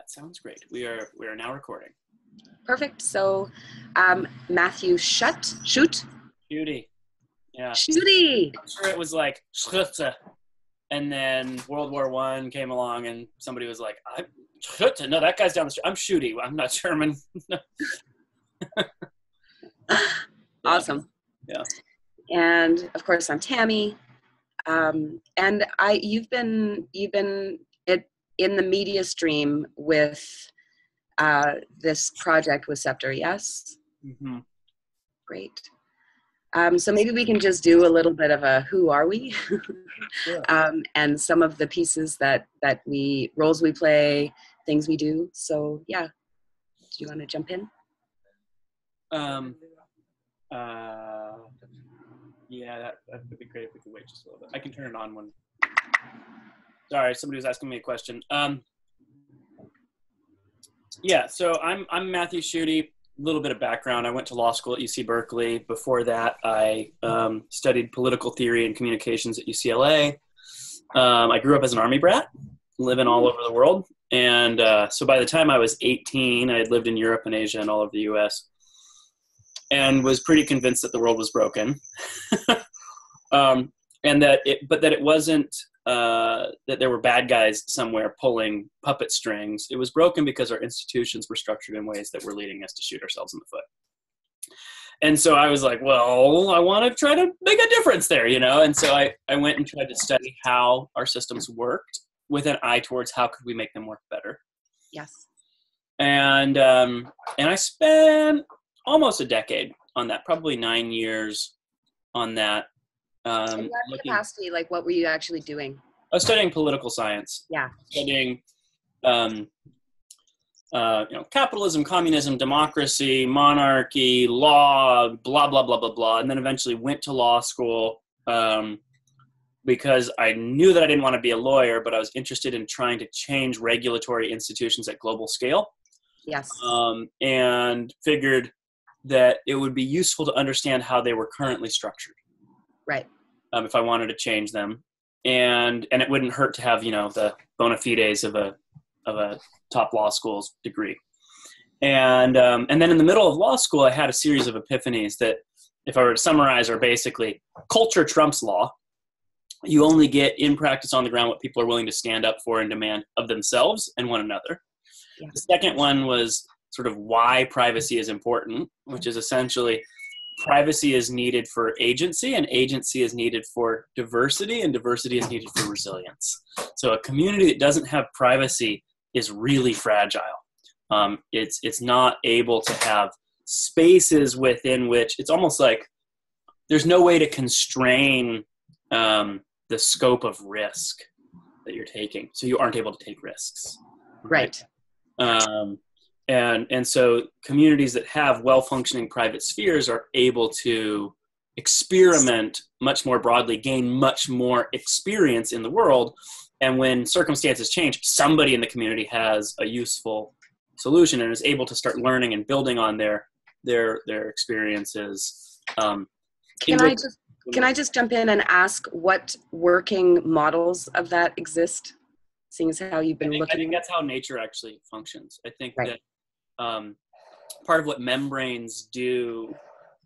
Sounds great. We are now recording. Perfect. So, Matthew Schutte. Yeah. Schutte. I'm sure it was like Schutte, and then World War I came along, and somebody was like, "I'm Schutte. No, that guy's down the street. I'm Schutte. I'm not German." Awesome. Yeah. And of course, I'm Tammy. And you've been in the media stream with this project with Scepter, yes? Mm-hmm. Great. So maybe we can just do a little bit of a who are we? Sure. And some of the pieces roles we play, things we do. So yeah, do you want to jump in? Yeah, that would be great if we could wait just a little bit. I can turn it on when. Sorry, somebody was asking me a question. Yeah, so I'm Matthew Schutte. A little bit of background. I went to law school at UC Berkeley. Before that, I studied political theory and communications at UCLA. I grew up as an Army brat, living all over the world. And so by the time I was 18, I had lived in Europe and Asia and all over the US, and was pretty convinced that the world was broken. And that it wasn't that there were bad guys somewhere pulling puppet strings. It was broken because our institutions were structured in ways that were leading us to shoot ourselves in the foot. And so I was like, well, I want to try to make a difference there, you know? And so I went and tried to study how our systems worked with an eye towards how could we make them work better. Yes. And I spent almost a decade on that, probably 9 years on that. In what capacity, like what were you actually doing? I was studying political science. Yeah. Studying, capitalism, communism, democracy, monarchy, law, blah, blah, blah, blah, blah. And then eventually went to law school because I knew that I didn't want to be a lawyer, but I was interested in trying to change regulatory institutions at global scale. Yes. And figured that it would be useful to understand how they were currently structured. Right. If I wanted to change them, and it wouldn't hurt to have, the bona fides of a top law school's degree. And then in the middle of law school, I had a series of epiphanies that, if I were to summarize, are basically culture trumps law. You only get in practice on the ground what people are willing to stand up for and demand of themselves and one another. Yeah. The second one was sort of why privacy is important, which is essentially privacy is needed for agency, and agency is needed for diversity, and diversity is needed for resilience. So a community that doesn't have privacy is really fragile. It's not able to have spaces within which it's almost like there's no way to constrain the scope of risk that you're taking. So you aren't able to take risks. Right. And so communities that have well-functioning private spheres are able to experiment much more broadly, gain much more experience in the world. And when circumstances change, somebody in the community has a useful solution and is able to start learning and building on their experiences. Can I just jump in and ask what working models of that exist? Seeing as how you've been looking. I think that's how nature actually functions. I think that part of what membranes do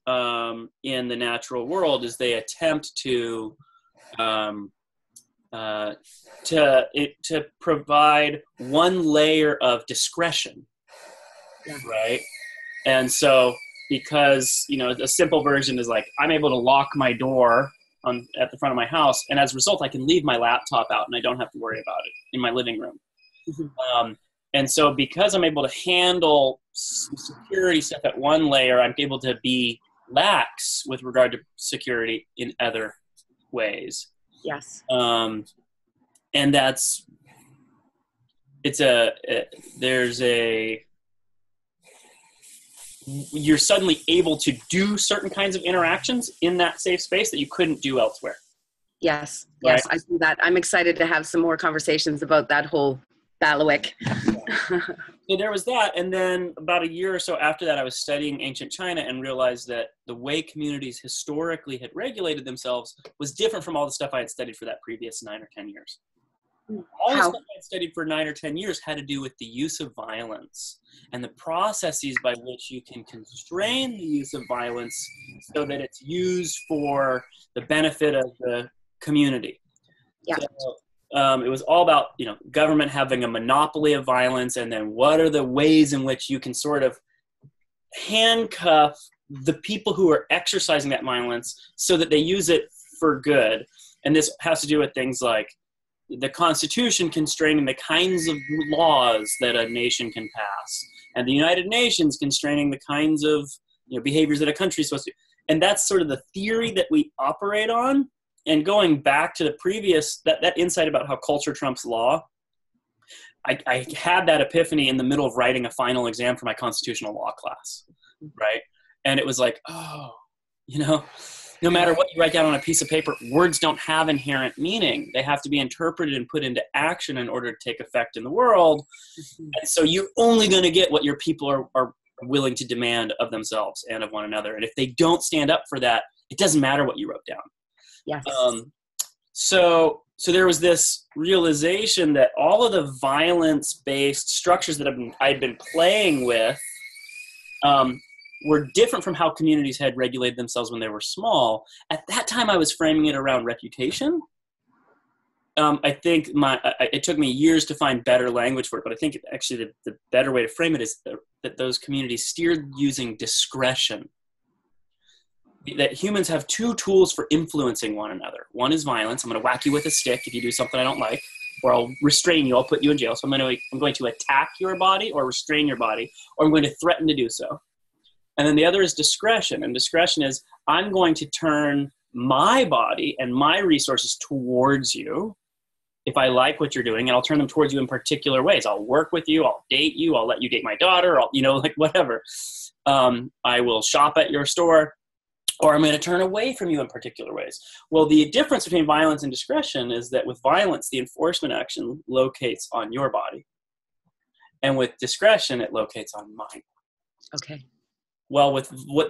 in the natural world is they attempt to provide one layer of discretion, right? And so, because a simple version is like I'm able to lock my door at the front of my house, and as a result, I can leave my laptop out and I don't have to worry about it in my living room. Mm-hmm. And so because I'm able to handle security stuff at one layer, I'm able to be lax with regard to security in other ways. Yes. And you're suddenly able to do certain kinds of interactions in that safe space that you couldn't do elsewhere. Yes. Right? Yes, I see that. I'm excited to have some more conversations about that whole bailiwick. So there was that, and then about a year or so after that, I was studying ancient China and realized that the way communities historically had regulated themselves was different from all the stuff I had studied for that previous 9 or 10 years. All the How? stuff I studied for 9 or 10 years had to do with the use of violence and the processes by which you can constrain the use of violence so that it's used for the benefit of the community. Yeah. So it was all about, government having a monopoly of violence, and then what are the ways in which you can sort of handcuff the people who are exercising that violence so that they use it for good. And this has to do with things like the Constitution constraining the kinds of laws that a nation can pass, and the United Nations constraining the kinds of behaviors that a country is supposed to. And that's sort of the theory that we operate on. And going back to the previous, that insight about how culture trumps law, I had that epiphany in the middle of writing a final exam for my constitutional law class, right? And it was like, no matter what you write down on a piece of paper, words don't have inherent meaning. They have to be interpreted and put into action in order to take effect in the world. And so you're only going to get what your people are willing to demand of themselves and of one another. And if they don't stand up for that, it doesn't matter what you wrote down. Yes. So there was this realization that all of the violence-based structures that I'd been playing with were different from how communities had regulated themselves when they were small. At that time, I was framing it around reputation. I think it took me years to find better language for it, but I think actually the better way to frame it is that those communities steered using discretion. That humans have two tools for influencing one another. One is violence. I'm going to whack you with a stick if you do something I don't like, or I'll restrain you. I'll put you in jail. So I'm going to attack your body or restrain your body, or I'm going to threaten to do so. And then the other is discretion. And discretion is I'm going to turn my body and my resources towards you if I like what you're doing, and I'll turn them towards you in particular ways. I'll work with you. I'll date you. I'll let you date my daughter. Whatever. I will shop at your store, or I'm going to turn away from you in particular ways. Well, the difference between violence and discretion is that with violence, the enforcement action locates on your body. And with discretion, it locates on mine. Okay. Well,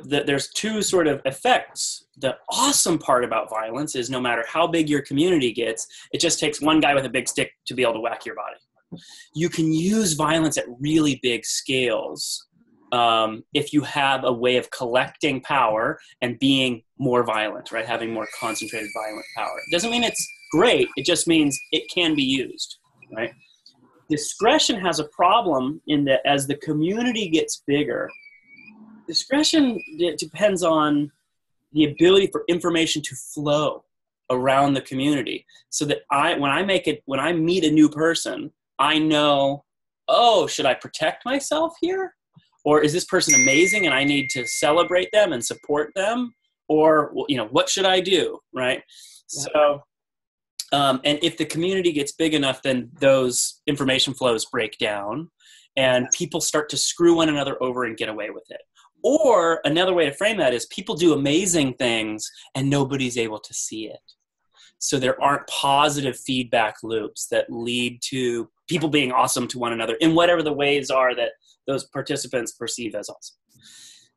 there's two sort of effects. The awesome part about violence is no matter how big your community gets, it just takes one guy with a big stick to be able to whack your body. You can use violence at really big scales if you have a way of collecting power and being more violent, right? Having more concentrated violent power. It doesn't mean it's great. It just means it can be used, right? Discretion has a problem in that as the community gets bigger, discretion depends on the ability for information to flow around the community, so that when I meet a new person, I know, should I protect myself here? Or is this person amazing and I need to celebrate them and support them? Or, what should I do, right? Yeah. So, and if the community gets big enough, then those information flows break down and people start to screw one another over and get away with it. Or another way to frame that is people do amazing things and nobody's able to see it. So there aren't positive feedback loops that lead to people being awesome to one another in whatever the ways are that those participants perceive as awesome.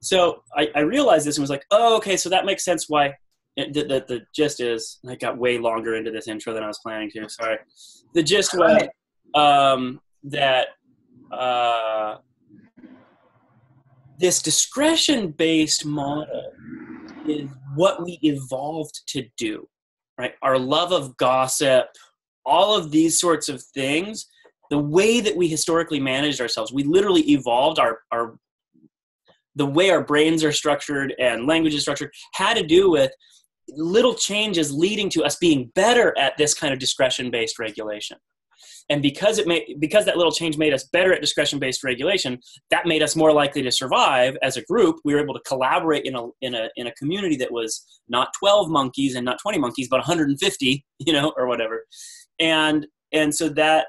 So I realized this and was like, okay, so that makes sense why the gist is, I got way longer into this intro than I was planning to, sorry. The gist was that this discretion-based model is what we evolved to do, right? Our love of gossip, all of these sorts of things, the way that we historically managed ourselves, we literally evolved the way our brains are structured and language is structured had to do with little changes leading to us being better at this kind of discretion-based regulation. And because that little change made us better at discretion-based regulation, that made us more likely to survive as a group. We were able to collaborate in a community that was not 12 monkeys and not 20 monkeys, but 150, or whatever. And so that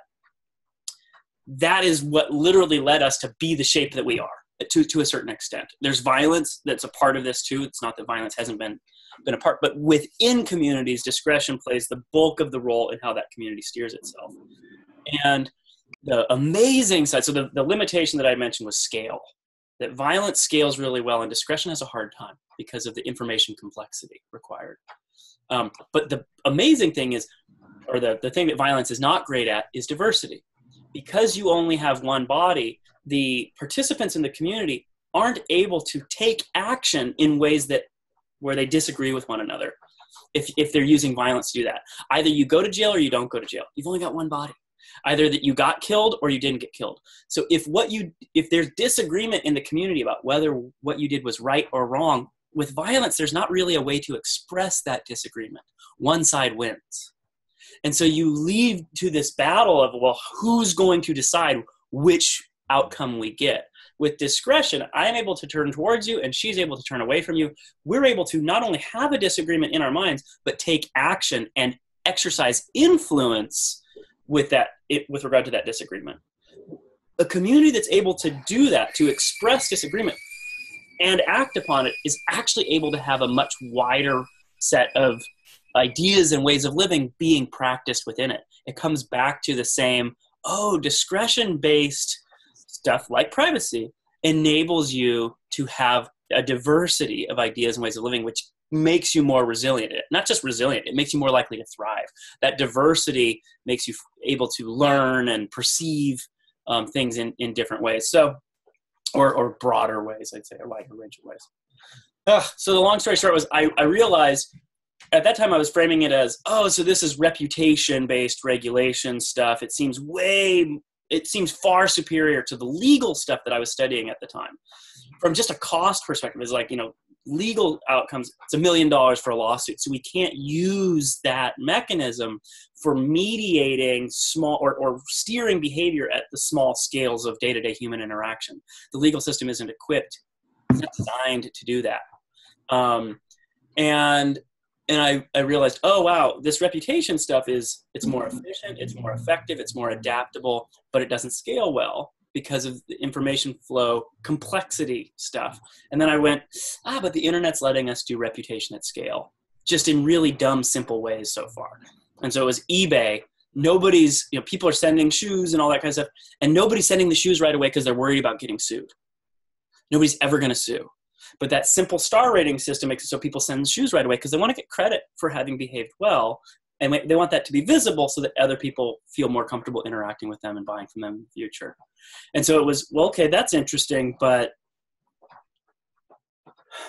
is what literally led us to be the shape that we are to a certain extent. There's violence that's a part of this too. It's not that violence hasn't been a part, but within communities, discretion plays the bulk of the role in how that community steers itself. And the amazing side, so the limitation that I mentioned was scale. That violence scales really well and discretion has a hard time because of the information complexity required. But the amazing thing is or the thing that violence is not great at is diversity. Because you only have one body, the participants in the community aren't able to take action in ways that where they disagree with one another. If they're using violence to do that, either you go to jail or you don't go to jail. You've only got one body. Either that you got killed or you didn't get killed. So if there's disagreement in the community about whether what you did was right or wrong, with violence, there's not really a way to express that disagreement. One side wins. And so you lead to this battle of, well, who's going to decide which outcome we get? With discretion, I am able to turn towards you and she's able to turn away from you. We're able to not only have a disagreement in our minds, but take action and exercise influence with regard to that disagreement. A community that's able to do that, to express disagreement and act upon it, is actually able to have a much wider set of ideas and ways of living being practiced within it. It comes back to the same, discretion-based stuff like privacy enables you to have a diversity of ideas and ways of living, which makes you more resilient. Not just resilient, it makes you more likely to thrive. That diversity makes you able to learn and perceive things in different ways. So, or broader ways, I'd say, a wider range of ways. So the long story short was I realized at that time I was framing it as, so this is reputation-based regulation stuff. It seems far superior to the legal stuff that I was studying at the time. From just a cost perspective, it's like, legal outcomes, it's $1 million for a lawsuit. So we can't use that mechanism for mediating small or steering behavior at the small scales of day-to-day human interaction. The legal system isn't equipped, it's not designed to do that. And I realized, this reputation stuff it's more efficient, it's more effective, it's more adaptable, but it doesn't scale well because of the information flow complexity stuff. And then I went, but the internet's letting us do reputation at scale, just in really dumb, simple ways so far. And so it was eBay. Nobody's, people are sending shoes and all that kind of stuff, and nobody's sending the shoes right away because they're worried about getting sued. Nobody's ever going to sue. But that simple star rating system makes it so people send shoes right away because they want to get credit for having behaved well. And they want that to be visible so that other people feel more comfortable interacting with them and buying from them in the future. And so it was, that's interesting. But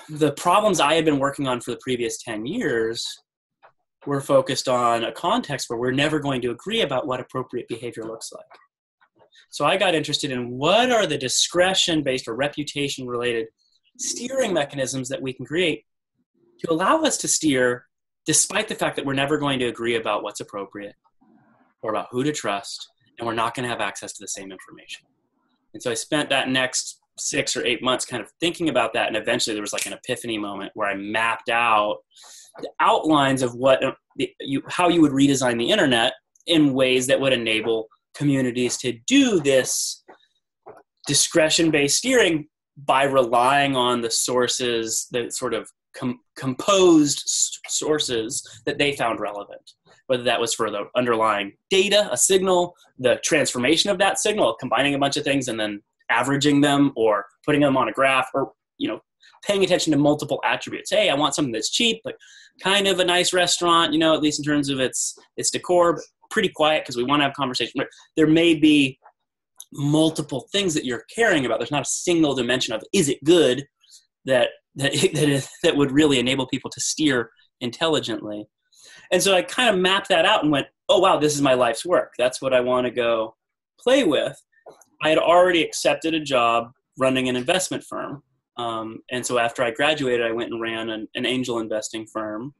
the problems I had been working on for the previous 10 years were focused on a context where we're never going to agree about what appropriate behavior looks like. So I got interested in what are the discretion-based or reputation-related steering mechanisms that we can create to allow us to steer despite the fact that we're never going to agree about what's appropriate or about who to trust, and we're not going to have access to the same information. And so I spent that next 6 or 8 months kind of thinking about that, and eventually there was like an epiphany moment where I mapped out the outlines of how you would redesign the internet in ways that would enable communities to do this discretion-based steering by relying on the sources, the sort of composed sources that they found relevant, whether that was for the underlying data, a signal, the transformation of that signal, combining a bunch of things and then averaging them or putting them on a graph, or paying attention to multiple attributes. Hey, I want something that's cheap, but kind of a nice restaurant, at least in terms of its decor, but pretty quiet because we want to have conversation. There may be multiple things that you're caring about. There's not a single dimension of is it good that would really enable people to steer intelligently. And so I kind of mapped that out and went, this is my life's work. That's what I want to go play with. I had already accepted a job running an investment firm. And so after I graduated, I went and ran an angel investing firm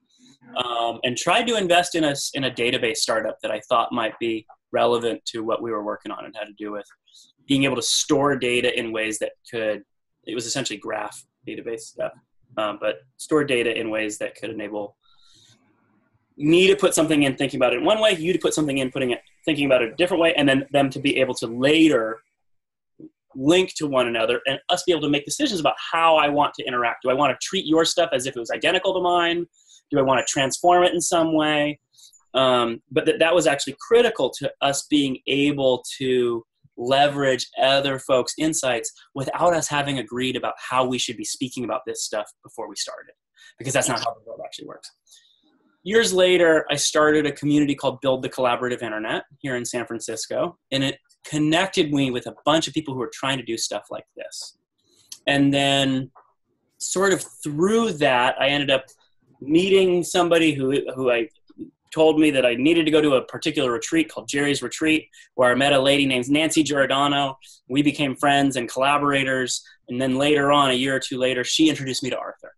and tried to invest in a database startup that I thought might be relevant to what we were working on and had to do with being able to store data in ways that it was essentially graph database stuff, but store data in ways that could enable me to put something in thinking about it in one way, you to put something in thinking about it a different way, and then them to be able to later link to one another and us be able to make decisions about how I want to interact. Do I want to treat your stuff as if it was identical to mine? Do I want to transform it in some way? But that was actually critical to us being able to leverage other folks' insights without us having agreed about how we should be speaking about this stuff before we started, because that's not how the world actually works. years later, I started a community called Build the Collaborative Internet here in San Francisco, and it connected me with a bunch of people who were trying to do stuff like this. And then sort of through that, I ended up meeting somebody who I told me that I needed to go to a particular retreat called Jerry's Retreat, where I met a lady named Nancy Giordano. We became friends and collaborators. And then later on, a year or two later, she introduced me to Arthur.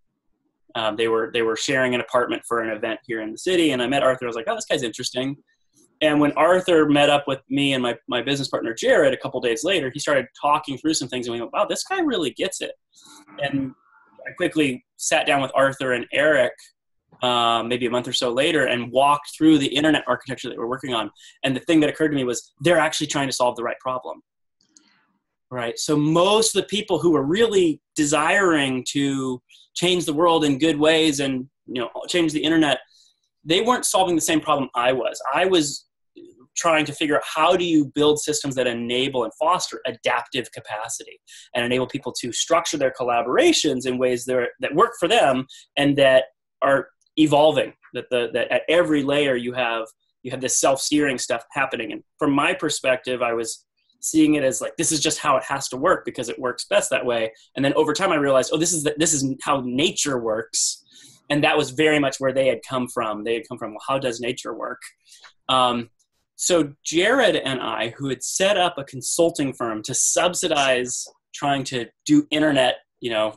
They were sharing an apartment for an event here in the city, and I met Arthur. I was like, oh, this guy's interesting. And when Arthur met up with me and my business partner, Jared, a couple days later, he started talking through some things, and we went, wow, this guy really gets it. And I quickly sat down with Arthur and Eric maybe a month or so later and walked through the internet architecture that we're working on. And the thing that occurred to me was they're actually trying to solve the right problem. Right. So most of the people who were really desiring to change the world in good ways and, change the internet, they weren't solving the same problem I was. I was trying to figure out how do you build systems that enable and foster adaptive capacity and enable people to structure their collaborations in ways that work for them and that are evolving, that at every layer you have this self-steering stuff happening. And from my perspective, I was seeing it as like, this is just how it has to work because it works best that way. And then over time I realized, oh, this is how nature works. And that was very much where they had come from. They had come from, well, how does nature work? So Jared and I, who had set up a consulting firm to subsidize trying to do internet,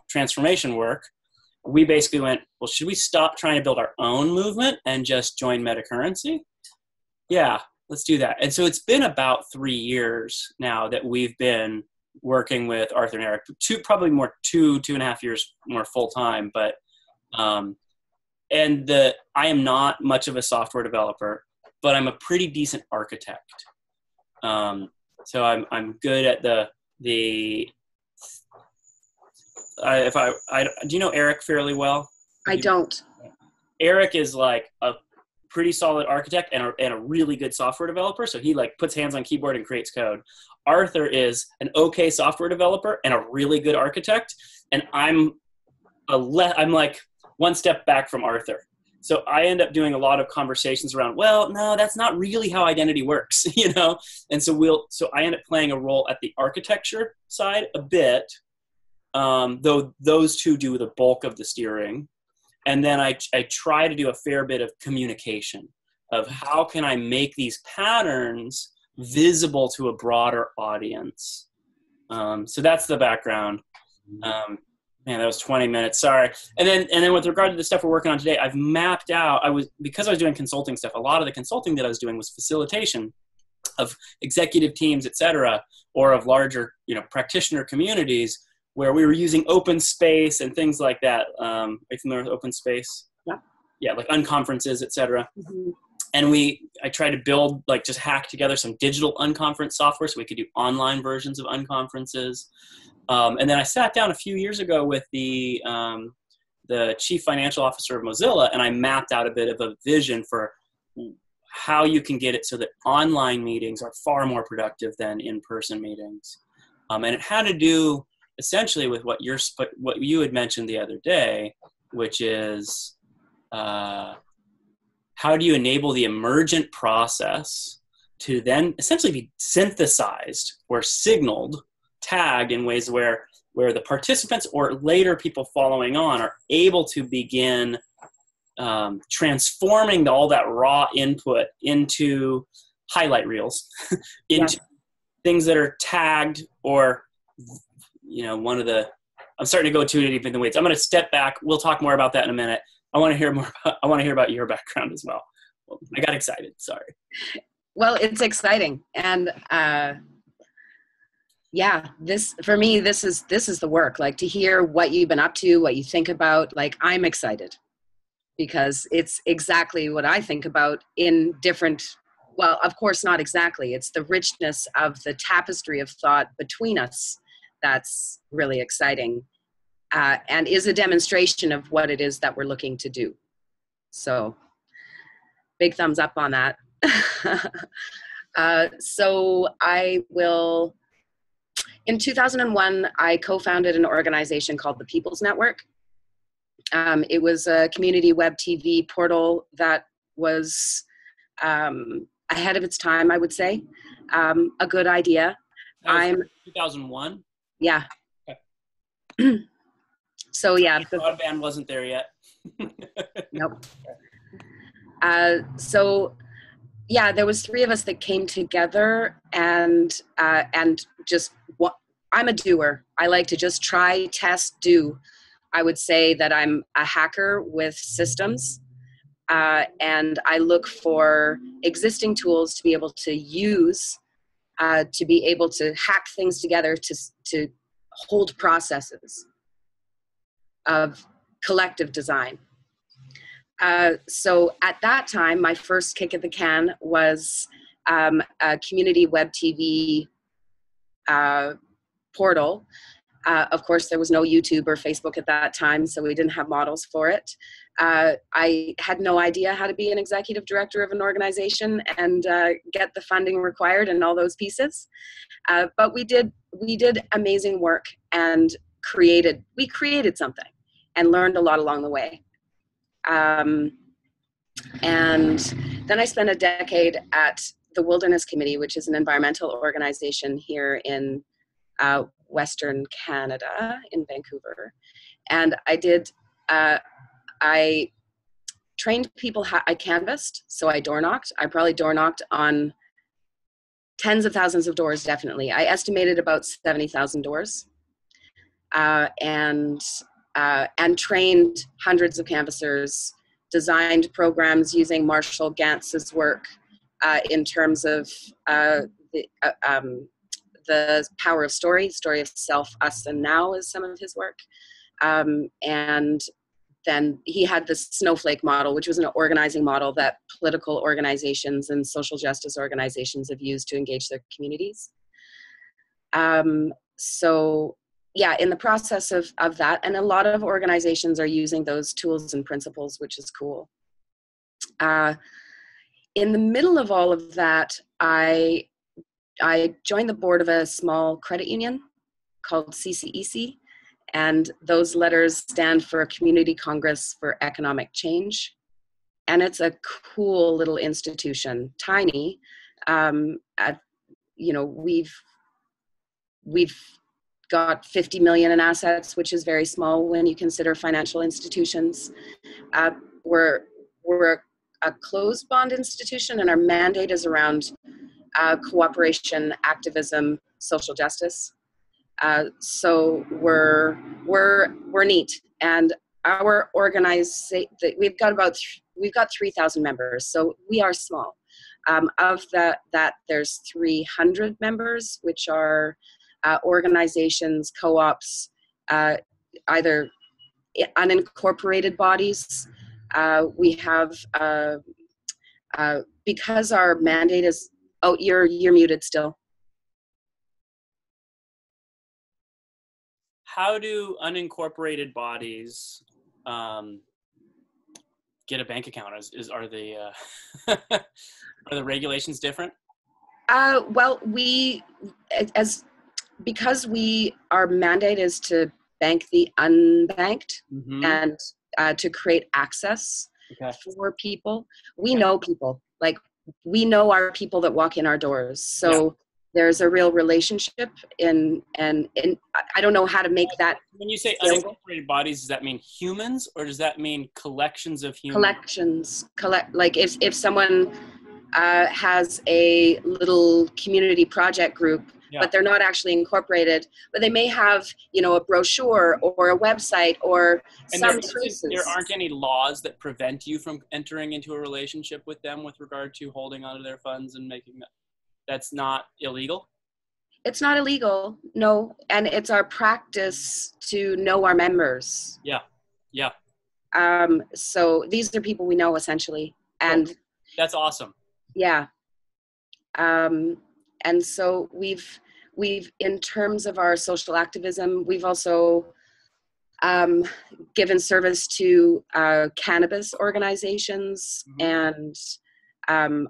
transformation work, we basically went, well, should we stop trying to build our own movement and just join Metacurrency? Yeah, let's do that. And so it's been about 3 years now that we've been working with Arthur and Eric, probably more 2.5 years more full time. But I am not much of a software developer, but I'm a pretty decent architect. So I'm good at do you know Eric fairly well? I don't. Eric is like a pretty solid architect and a really good software developer. So he like puts hands on keyboard and creates code. Arthur is an okay software developer and a really good architect. And I'm like one step back from Arthur. So I end up doing a lot of conversations around, well, no, that's not really how identity works, And so I end up playing a role at the architecture side a bit, though those two do the bulk of the steering. And then I try to do a fair bit of communication of how can I make these patterns visible to a broader audience. So that's the background. Man, that was 20 minutes. Sorry. And then with regard to the stuff we're working on today, I've mapped out, because I was doing consulting stuff, a lot of the consulting that I was doing was facilitation of executive teams, et cetera, or of larger, practitioner communities where we were using open space and things like that. Are you familiar with open space? Yeah. Yeah, like Unconferences, et cetera. Mm-hmm. And I tried to build, just hack together some digital unconference software so we could do online versions of Unconferences. And then I sat down a few years ago with the chief financial officer of Mozilla, and I mapped out a bit of a vision for how you can get it so that online meetings are far more productive than in-person meetings. And it had to do essentially with what you had mentioned the other day, which is how do you enable the emergent process to then essentially be synthesized or signaled, tagged in ways where the participants or later people following on are able to begin transforming all that raw input into highlight reels, into things that are tagged or, I'm starting to go too deep in the weeds. I'm going to step back. We'll talk more about that in a minute. I want to hear about your background as well. I got excited. Sorry. Well, it's exciting. And, for me, this is the work, to hear what you've been up to, what you think about, I'm excited because it's exactly what I think about in different, well, of course, not exactly. It's the richness of the tapestry of thought between us that's really exciting and is a demonstration of what it is that we're looking to do. So big thumbs up on that. So in 2001, I co-founded an organization called the People's Network. It was a community web TV portal that was ahead of its time, I would say. A good idea. That was 2001? Yeah. Okay. So yeah. Broadband wasn't there yet. Nope. So yeah, there was three of us that came together and just I'm a doer. I like to just try, test, do. I would say that I'm a hacker with systems, and I look for existing tools to be able to use, to be able to hack things together to hold processes of collective design. So at that time, my first kick at the can was a community web TV portal. Of course, there was no YouTube or Facebook at that time, so we didn't have models for it. I had no idea how to be an executive director of an organization and get the funding required and all those pieces. But we did amazing work and we created something and learned a lot along the way. And then I spent a decade at the Wilderness Committee, which is an environmental organization here in Western Canada, in Vancouver. And I trained people, I canvassed, so I door knocked. I probably door knocked on tens of thousands of doors, definitely. I estimated about 70,000 doors. And trained hundreds of canvassers, designed programs using Marshall Gantz's work in terms of the power of story of self, us, and now is some of his work. And then he had the snowflake model, which was an organizing model that political organizations and social justice organizations have used to engage their communities. So yeah, in the process of that, and a lot of organizations are using those tools and principles, which is cool. In the middle of all of that, I joined the board of a small credit union called CCEC, and those letters stand for Community Congress for Economic Change. And it's a cool little institution, tiny. We've got 50 million in assets, which is very small when you consider financial institutions. We're a closed bond institution, and our mandate is around cooperation, activism, social justice. So we're neat, and our we've got 3,000 members, so we are small. Of that, there's 300 members, which are organizations, co-ops, either unincorporated bodies. We have, because our mandate is, oh, you're muted still. How do unincorporated bodies get a bank account? Are the are the regulations different? Well, because our mandate is to bank the unbanked, mm-hmm. and to create access for people. We know people, like we know our people that walk in our doors. So there's a real relationship and I don't know how to make that. When you say unincorporated bodies, does that mean humans or does that mean collections of humans? Collections. Like if someone has a little community project group, but they're not actually incorporated, but they may have, a brochure or a website or some traces. There aren't any laws that prevent you from entering into a relationship with them with regard to holding onto their funds and making that. That's not illegal? It's not illegal, no. And it's our practice to know our members. Yeah. So these are people we know, essentially. And that's awesome. Yeah. And so we've in terms of our social activism, we've also given service to cannabis organizations, mm-hmm. and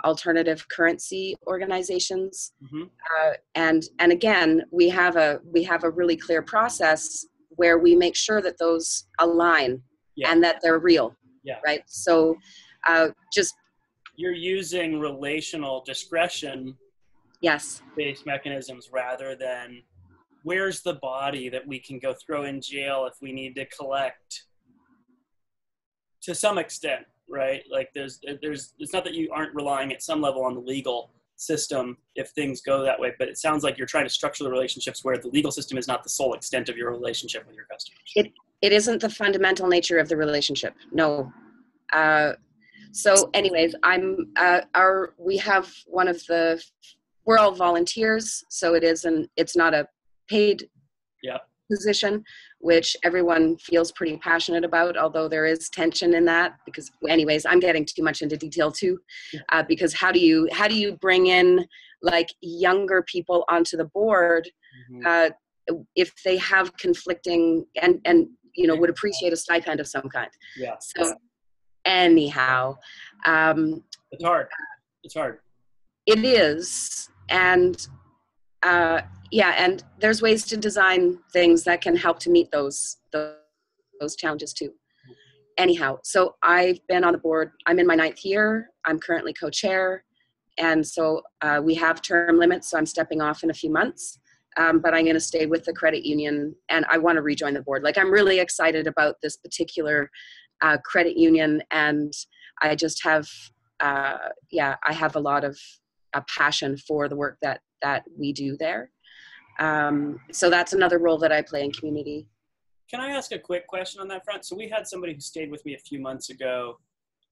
alternative currency organizations, mm-hmm. And again, we have a really clear process where we make sure that those align. Yeah. and that they're real. Yeah. Right. So just. You're using relational discretion Yes. based mechanisms rather than where's the body that we can go throw in jail if we need to collect, to some extent, right? Like there's it's not that you aren't relying at some level on the legal system if things go that way, but it sounds like you're trying to structure the relationships where the legal system is not the sole extent of your relationship with your customers. It isn't the fundamental nature of the relationship. No. So anyways, we have we're all volunteers. So it's not a paid position, which everyone feels pretty passionate about, although there is tension in that because anyways, I'm getting too much into detail too, because how do you bring in like younger people onto the board, if they have conflicting and would appreciate a stipend of some kind. Yeah. So anyhow, it's hard. It is. And and there's ways to design things that can help to meet those challenges too. Anyhow, so I've been on the board. I'm in my 9th year. I'm currently co-chair. And so we have term limits, so I'm stepping off in a few months. But I'm going to stay with the credit union, and I want to rejoin the board. Like, I'm really excited about this particular credit union, and I just have, I have a lot of passion for the work that we do there. So that's another role that I play in community. Can I ask a quick question on that front? So we had somebody who stayed with me a few months ago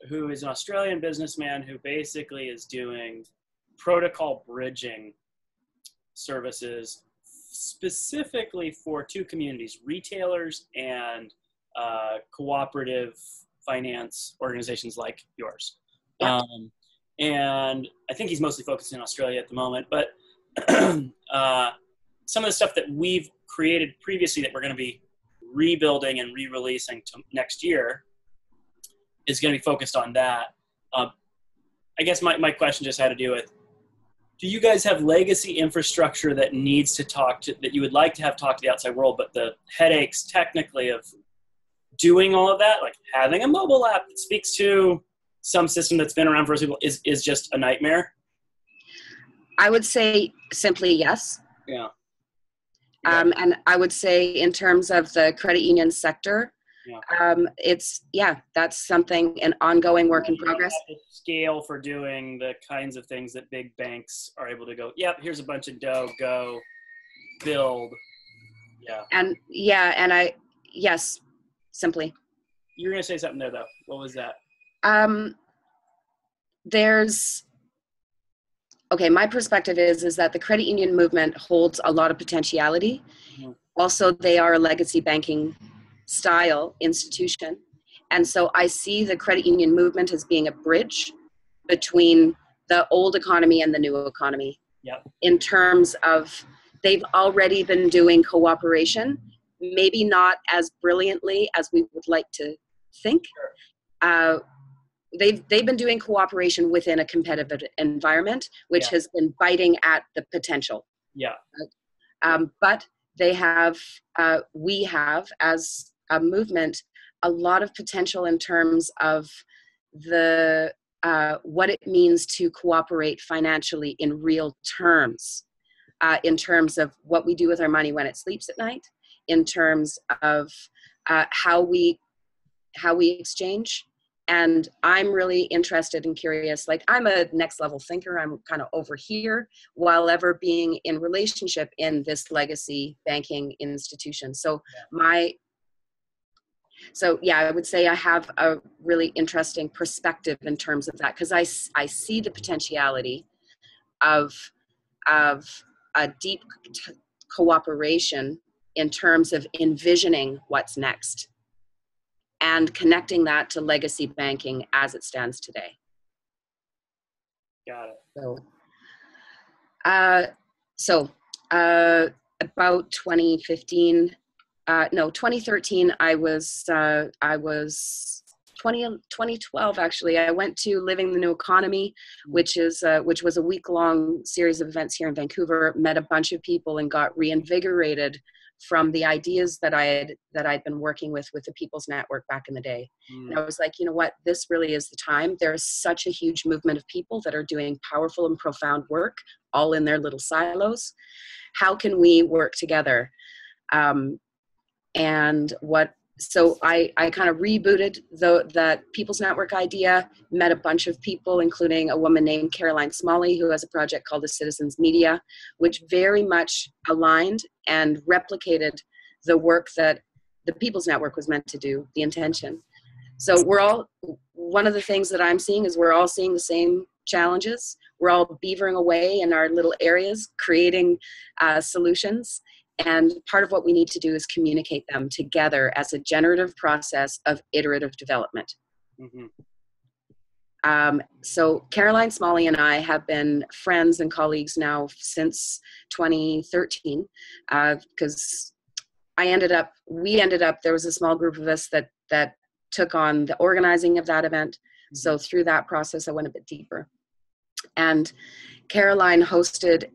who is an Australian businessman who basically is doing protocol bridging services specifically for 2 communities, retailers and cooperative finance organizations like yours. Yeah. And I think he's mostly focused in Australia at the moment, but some of the stuff that we've created previously that we're going to be rebuilding and re-releasing to next year is going to be focused on that. I guess my question just had to do with, do you guys have legacy infrastructure that needs to that you would like to have talk to the outside world, but the headaches technically of doing all of that, like having a mobile app that speaks to some system that's been around for people is just a nightmare? I would say simply yes. Yeah. And I would say in terms of the credit union sector, that's something, an ongoing work in progress. Scale for doing the kinds of things that big banks are able to go, yep, here's a bunch of dough, go build. Yeah. Yes, simply. You were going to say something there though. What was that? My perspective is that the credit union movement holds a lot of potentiality. Mm-hmm. Also, they are a legacy banking style institution. And so I see the credit union movement as being a bridge between the old economy and the new economy. Yep. In terms of, they've already been doing cooperation, maybe not as brilliantly as we would like to think. Sure. They've been doing cooperation within a competitive environment, which has been biting at the potential. Yeah. But we have, as a movement, a lot of potential in terms of the what it means to cooperate financially in real terms, in terms of what we do with our money when it sleeps at night, in terms of how we exchange. And I'm really interested and curious. Like, I'm a next level thinker. I'm kind of over here while ever being in relationship in this legacy banking institution. So I would say I have a really interesting perspective in terms of that, because I see the potentiality of a deep cooperation in terms of envisioning what's next and connecting that to legacy banking as it stands today. Got it. About 2013, I was 2012, actually, I went to Living the New Economy, which was a week-long series of events here in Vancouver. Met a bunch of people and got reinvigorated from the ideas that I'd been working with the People's Network back in the day. And I was like, you know what, this really is the time. There's such a huge movement of people that are doing powerful and profound work, all in their little silos. How can we work together? So I kind of rebooted that People's Network idea, met a bunch of people, including a woman named Caroline Smalley, who has a project called the Citizens Media, which very much aligned and replicated the work that the People's Network was meant to do, the intention. So one of the things that I'm seeing is we're all seeing the same challenges. We're all beavering away in our little areas, creating solutions. And part of what we need to do is communicate them together as a generative process of iterative development. So Caroline Smalley and I have been friends and colleagues now since 2013, because we ended up, there was a small group of us that took on the organizing of that event. So through that process, I went a bit deeper. And Caroline hosted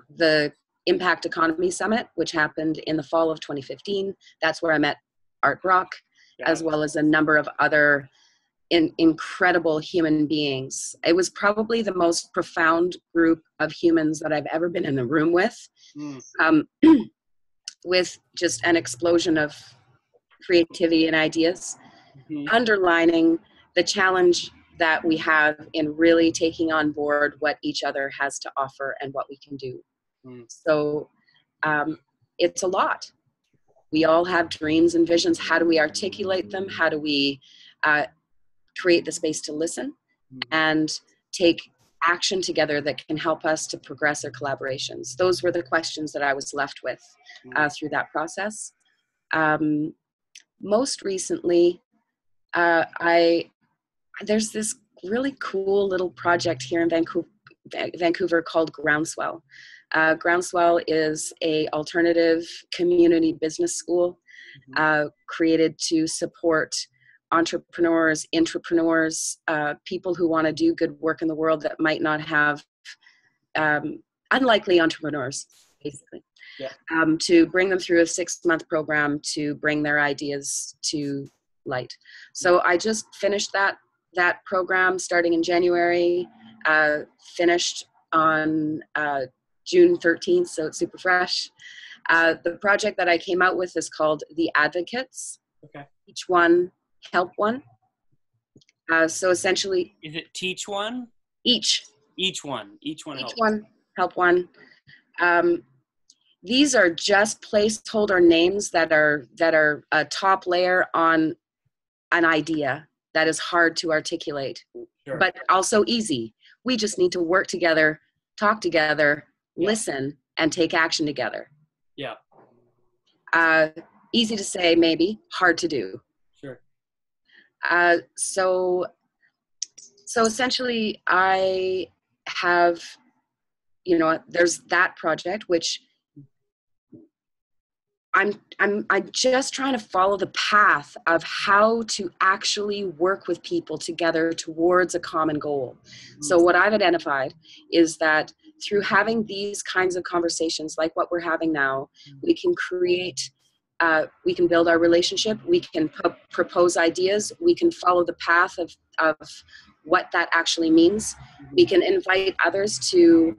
the Impact Economy Summit, which happened in the fall of 2015. That's where I met Art Brock, as well as a number of other incredible human beings. It was probably the most profound group of humans that I've ever been in the room with, with just an explosion of creativity and ideas, underlining the challenge that we have in really taking on board what each other has to offer and what we can do. So it's a lot. We all have dreams and visions. How do we articulate them? How do we create the space to listen and take action together that can help us to progress our collaborations? Those were the questions that I was left with through that process. Most recently, there's this really cool little project here in Vancouver called Groundswell. Groundswell is a alternative community business school created to support entrepreneurs, intrapreneurs, people who want to do good work in the world that might not have, unlikely entrepreneurs, basically. To bring them through a 6-month program to bring their ideas to light. So I just finished that program starting in January, finished on June 13th, so it's super fresh. The project that I came out with is called The Advocates. Each one, help one. So essentially... Is it teach one? Each one help one. These are just placeholder names that are a top layer on an idea that is hard to articulate, but also easy. We just need to work together, talk together, listen, and take action together. Easy to say, maybe, hard to do. So essentially I have, there's that project, which I'm just trying to follow the path of how to actually work with people together towards a common goal. So what I've identified is that through having these kinds of conversations like what we're having now, we can create, we can build our relationship, we can propose ideas, we can follow the path of what that actually means. We can invite others to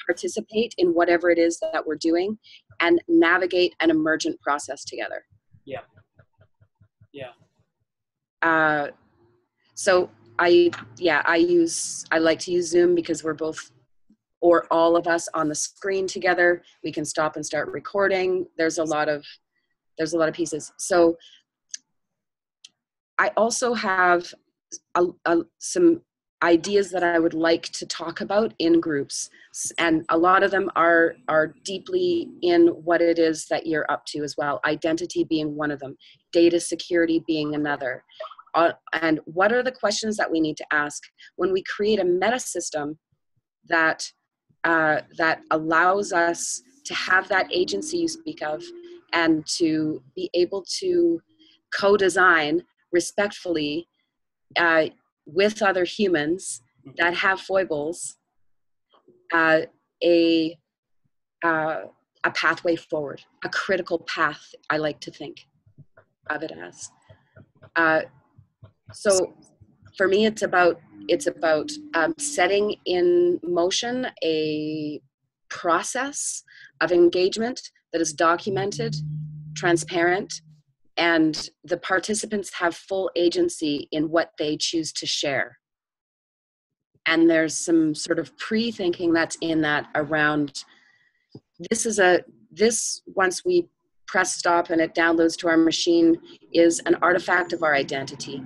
participate in whatever it is that we're doing and navigate an emergent process together. So I like to use Zoom because we're both, or all of us, on the screen together. We can stop and start recording. There's a lot of pieces. So I also have some ideas that I would like to talk about in groups. And a lot of them are deeply in what it is that you're up to as well. Identity being one of them, data security being another. And what are the questions that we need to ask when we create a meta system that allows us to have that agency you speak of and to be able to co-design respectfully with other humans that have foibles, a pathway forward, a critical path, I like to think of it as. So for me, it's about setting in motion a process of engagement that is documented, transparent, and the participants have full agency in what they choose to share. And there's some sort of pre-thinking that's in that around, this once we press stop and it downloads to our machine is an artifact of our identity.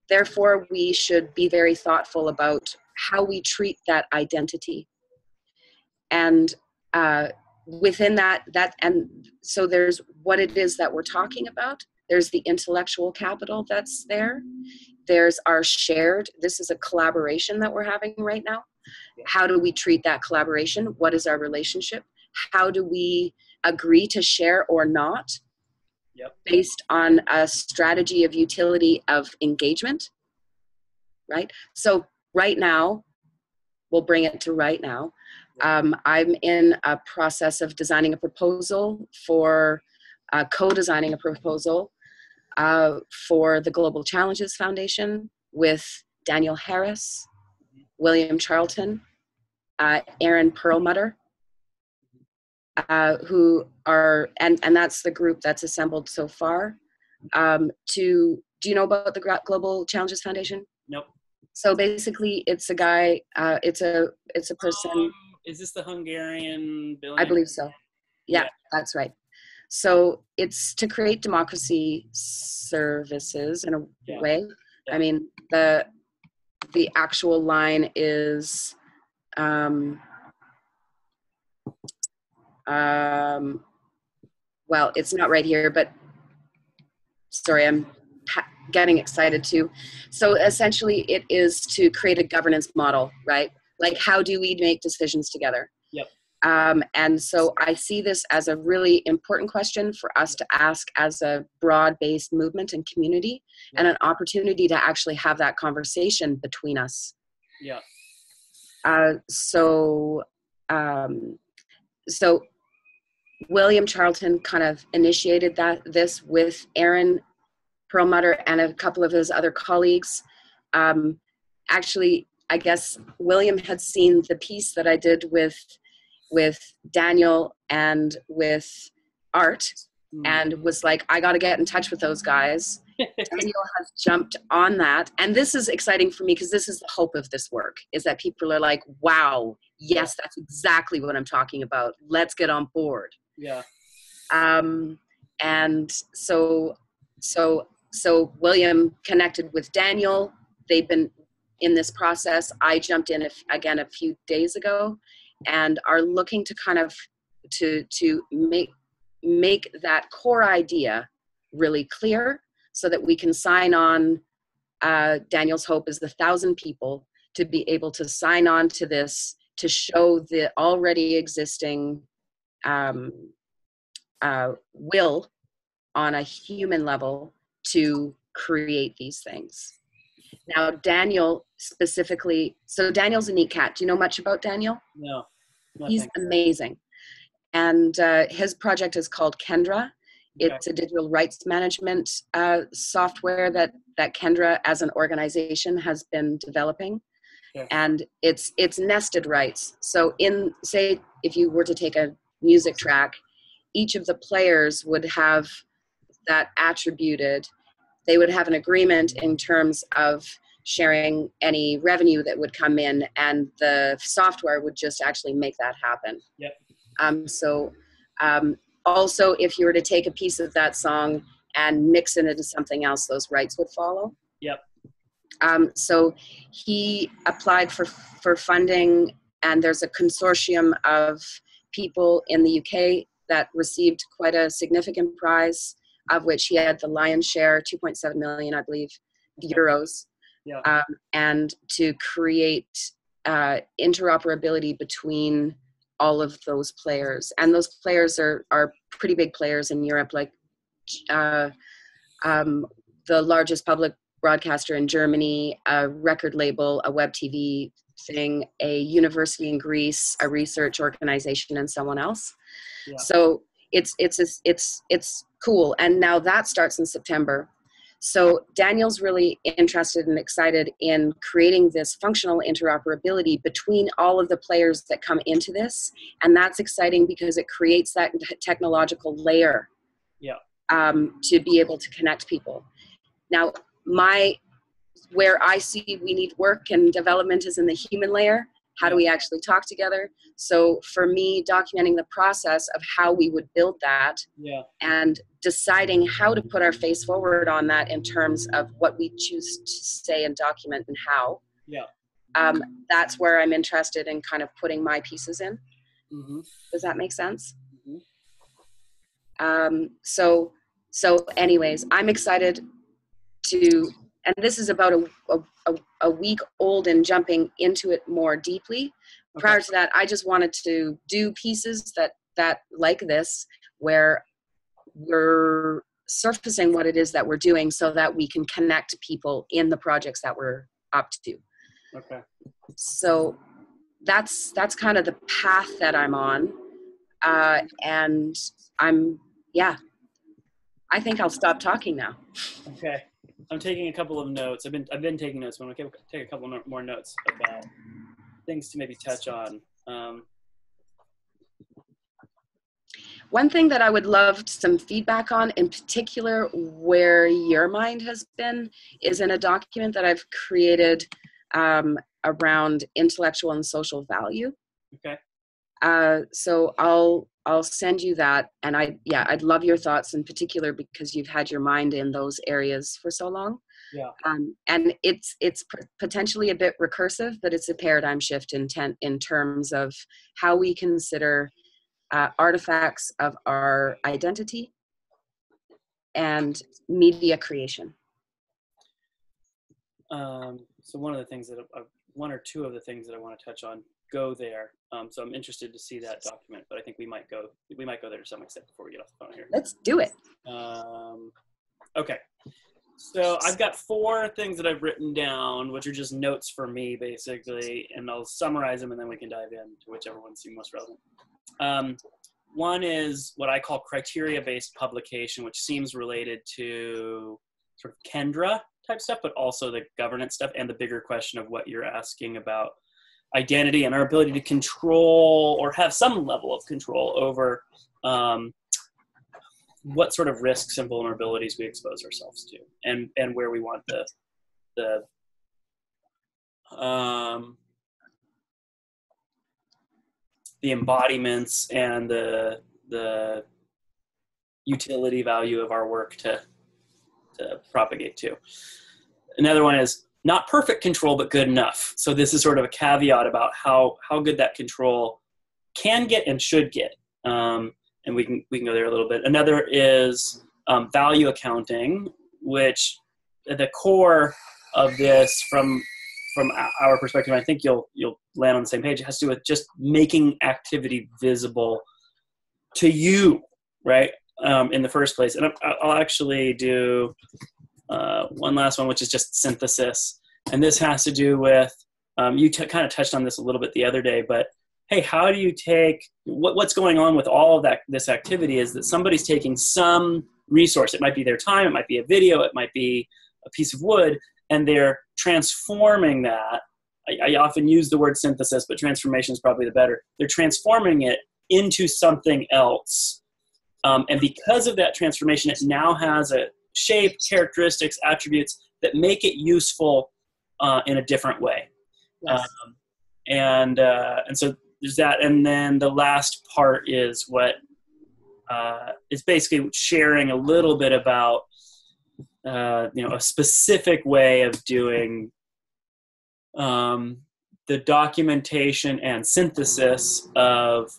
Therefore, we should be very thoughtful about how we treat that identity. And within that, and so there's what it is that we're talking about. There's the intellectual capital that's there. There's our shared, this is a collaboration that we're having right now. How do we treat that collaboration? What is our relationship? How do we agree to share or not? Yep. Based on a strategy of utility of engagement, right? So right now, we'll bring it to right now. I'm in a process of designing a proposal for, co-designing a proposal for the Global Challenges Foundation with Daniel Harris, William Charlton, Aaron Perlmutter, who are, and that's the group that's assembled so far. Do you know about the Global Challenges Foundation? Nope. So basically, it's a guy. It's a person. Is this the Hungarian billionaire? I believe so. Yeah, that's right. So it's to create democracy services in a way. Yeah. I mean, the actual line is, well, it's not right here, but sorry, I'm getting excited too. So essentially it is to create a governance model, right? Like, how do we make decisions together? Yep. And so I see this as a really important question for us to ask as a broad-based movement and community, and an opportunity to actually have that conversation between us. Yeah. So William Charlton kind of initiated this with Aaron Perlmutter and a couple of his other colleagues. Actually, I guess William had seen the piece that I did with Daniel and with Art, and was like, I got to get in touch with those guys. Daniel has jumped on that. And this is exciting for me because this is the hope of this work, is that people are like, wow, yes, that's exactly what I'm talking about. Let's get on board. Yeah. And so William connected with Daniel. They've been in this process. I jumped in again a few days ago, and are looking to kind of to make that core idea really clear, so that we can sign on. Daniel's hope is the 1,000 people to be able to sign on to this, to show the already existing will on a human level to create these things. Now, Daniel specifically, so Daniel's a neat cat. Do you know much about Daniel? No. Nothing. He's amazing. And his project is called Kendra. It's a digital rights management software that Kendra as an organization has been developing. Okay. And it's nested rights. So say if you were to take a music track, each of the players would have that attributed. They would have an agreement in terms of sharing any revenue that would come in, and the software would just actually make that happen. Yep. Also, if you were to take a piece of that song and mix it into something else, those rights would follow. Yep. So he applied for funding, and there's a consortium of people in the UK that received quite a significant prize, of which he had the lion's share, 2.7 million, I believe, euros. Yeah. And to create interoperability between all of those players. And those players are pretty big players in Europe, like the largest public broadcaster in Germany, a record label, a web TV thing, a university in Greece, a research organization, and someone else. Yeah. So it's cool. And now that starts in September. So Daniel's really interested and excited in creating this functional interoperability between all of the players that come into this. And that's exciting because it creates that technological layer to be able to connect people. Now, where I see we need work and development is in the human layer. How do we actually talk together? So for me, documenting the process of how we would build that and deciding how to put our face forward on that in terms of what we choose to say and document and how. That's where I'm interested in kind of putting my pieces in. Mm-hmm. Does that make sense? Mm-hmm. So anyways, I'm excited to, and this is about a week old and jumping into it more deeply. Okay. Prior to that, I just wanted to do pieces that like this, where we're surfacing what it is that we're doing so that we can connect people in the projects that we're up to. Okay. So that's kind of the path that I'm on. And I think I'll stop talking now. Okay. I'm taking a couple of notes. I've been taking notes. I'm going to take a couple more notes about things to maybe touch on. One thing that I would love some feedback on, in particular, where your mind has been, is in a document that I've created around intellectual and social value. Okay. So I'll send you that, and I'd love your thoughts in particular because you've had your mind in those areas for so long. Yeah. And it's potentially a bit recursive, but it's a paradigm shift in terms of how we consider artifacts of our identity and media creation. So one of the things that one or two of the things that I want to touch on go there. So I'm interested to see that document, but I think we might go there to some extent before we get off the phone here. Let's do it. Okay. So I've got 4 things that I've written down, which are just notes for me, basically, and I'll summarize them, and then we can dive into whichever one seems most relevant. One is what I call criteria-based publication, which seems related to sort of Kendra type stuff, but also the governance stuff and the bigger question of what you're asking about identity and our ability to control or have some level of control over what sort of risks and vulnerabilities we expose ourselves to, and where we want the embodiments and the utility value of our work to propagate to. Another one is not perfect control, but good enough. So this is sort of a caveat about how good that control can get and should get. And we can go there a little bit. Another is value accounting, which at the core of this from our perspective, I think you'll land on the same page. It has to do with just making activity visible to you, right? In the first place. And I'll actually do one last one, which is just synthesis. And this has to do with, you kind of touched on this a little bit the other day, but hey, how do you take, what's going on with all of this activity is that somebody's taking some resource. It might be their time, it might be a video, it might be a piece of wood, and they're transforming that. I often use the word synthesis, but transformation is probably the better. They're transforming it into something else. And because of that transformation, it now has a shape, characteristics, attributes that make it useful in a different way. Yes. And so there's that. And then the last part is what is basically sharing a little bit about a specific way of doing the documentation and synthesis of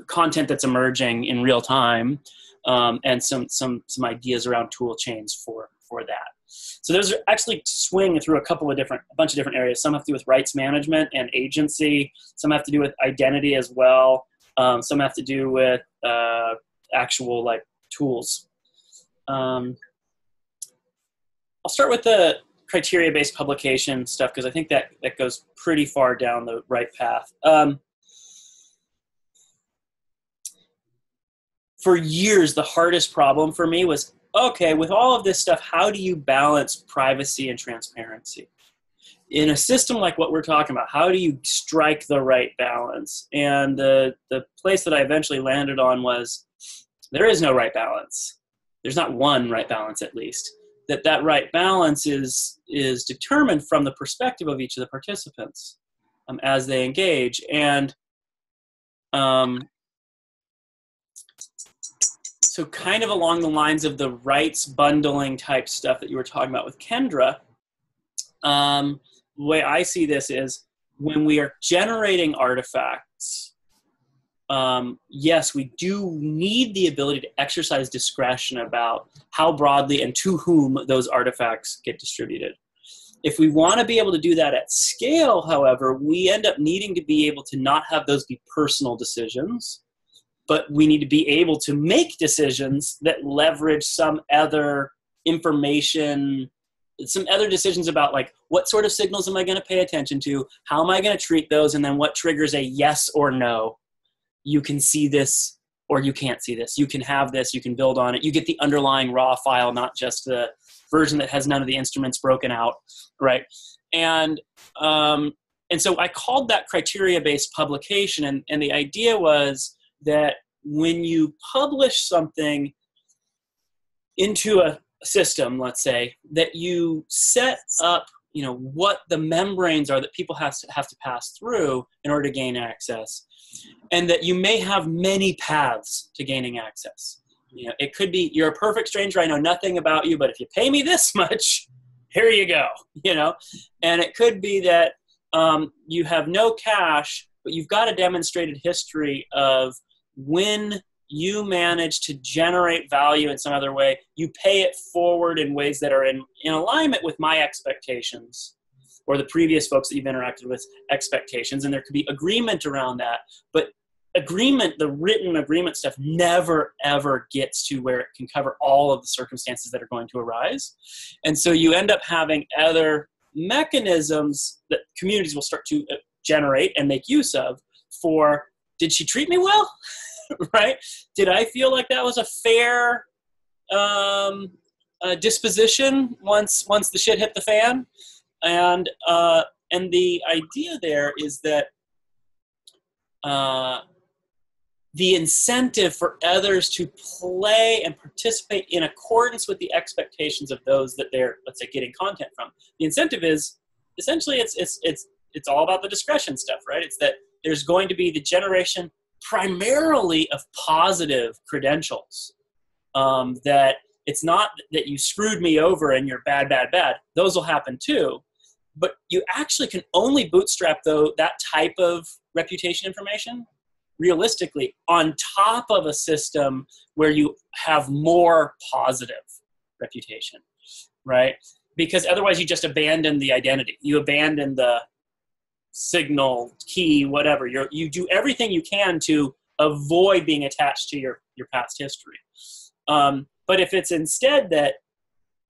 content that's emerging in real time, and some ideas around tool chains for that. So those are actually swing through a bunch of different areas. Some have to do with rights management and agency. Some have to do with identity as well. Some have to do with actual like tools. I'll start with the criteria-based publication stuff because I think that goes pretty far down the right path. For years, the hardest problem for me was, okay, with all of this stuff, how do you balance privacy and transparency? In a system like what we're talking about, how do you strike the right balance? And the place that I eventually landed on was there is no right balance. There's not one right balance, at least. That right balance is determined from the perspective of each of the participants as they engage. And so kind of along the lines of the rights bundling type stuff that you were talking about with Kendra, the way I see this is when we are generating artifacts, yes, we do need the ability to exercise discretion about how broadly and to whom those artifacts get distributed. If we want to be able to do that at scale, however, we end up needing to be able to not have those be personal decisions, but we need to be able to make decisions that leverage some other information, some other decisions about like what sort of signals am I going to pay attention to, how am I going to treat those, and then what triggers a yes or no. You can see this or you can't see this. You can have this, you can build on it. You get the underlying raw file, not just the version that has none of the instruments broken out, right? And so I called that criteria-based publication, and the idea was that when you publish something into a system, let's say, that you set up, what the membranes are that people have to pass through in order to gain access, and that you may have many paths to gaining access. It could be you're a perfect stranger, I know nothing about you, but if you pay me this much, here you go, And it could be that you have no cash, but you've got a demonstrated history of when you manage to generate value in some other way, you pay it forward in ways that are in alignment with my expectations or the previous folks that you've interacted with expectations, and there could be agreement around that. But agreement, the written agreement stuff, never, ever gets to where it can cover all of the circumstances that are going to arise. And so you end up having other mechanisms that communities will start to generate and make use of for, did she treat me well? Right? Did I feel like that was a fair disposition once the shit hit the fan? And the idea there is that the incentive for others to play and participate in accordance with the expectations of those that they're, let's say, getting content from. The incentive is essentially it's all about the discretion stuff, right? It's that there's going to be the generation primarily of positive credentials. That it's not that you screwed me over and you're bad. Those will happen too. But you actually can only bootstrap that type of reputation information realistically on top of a system where you have more positive reputation, right? Because otherwise you just abandon the identity. You abandon the signal, key, whatever. You do everything you can to avoid being attached to your past history. But if it's instead that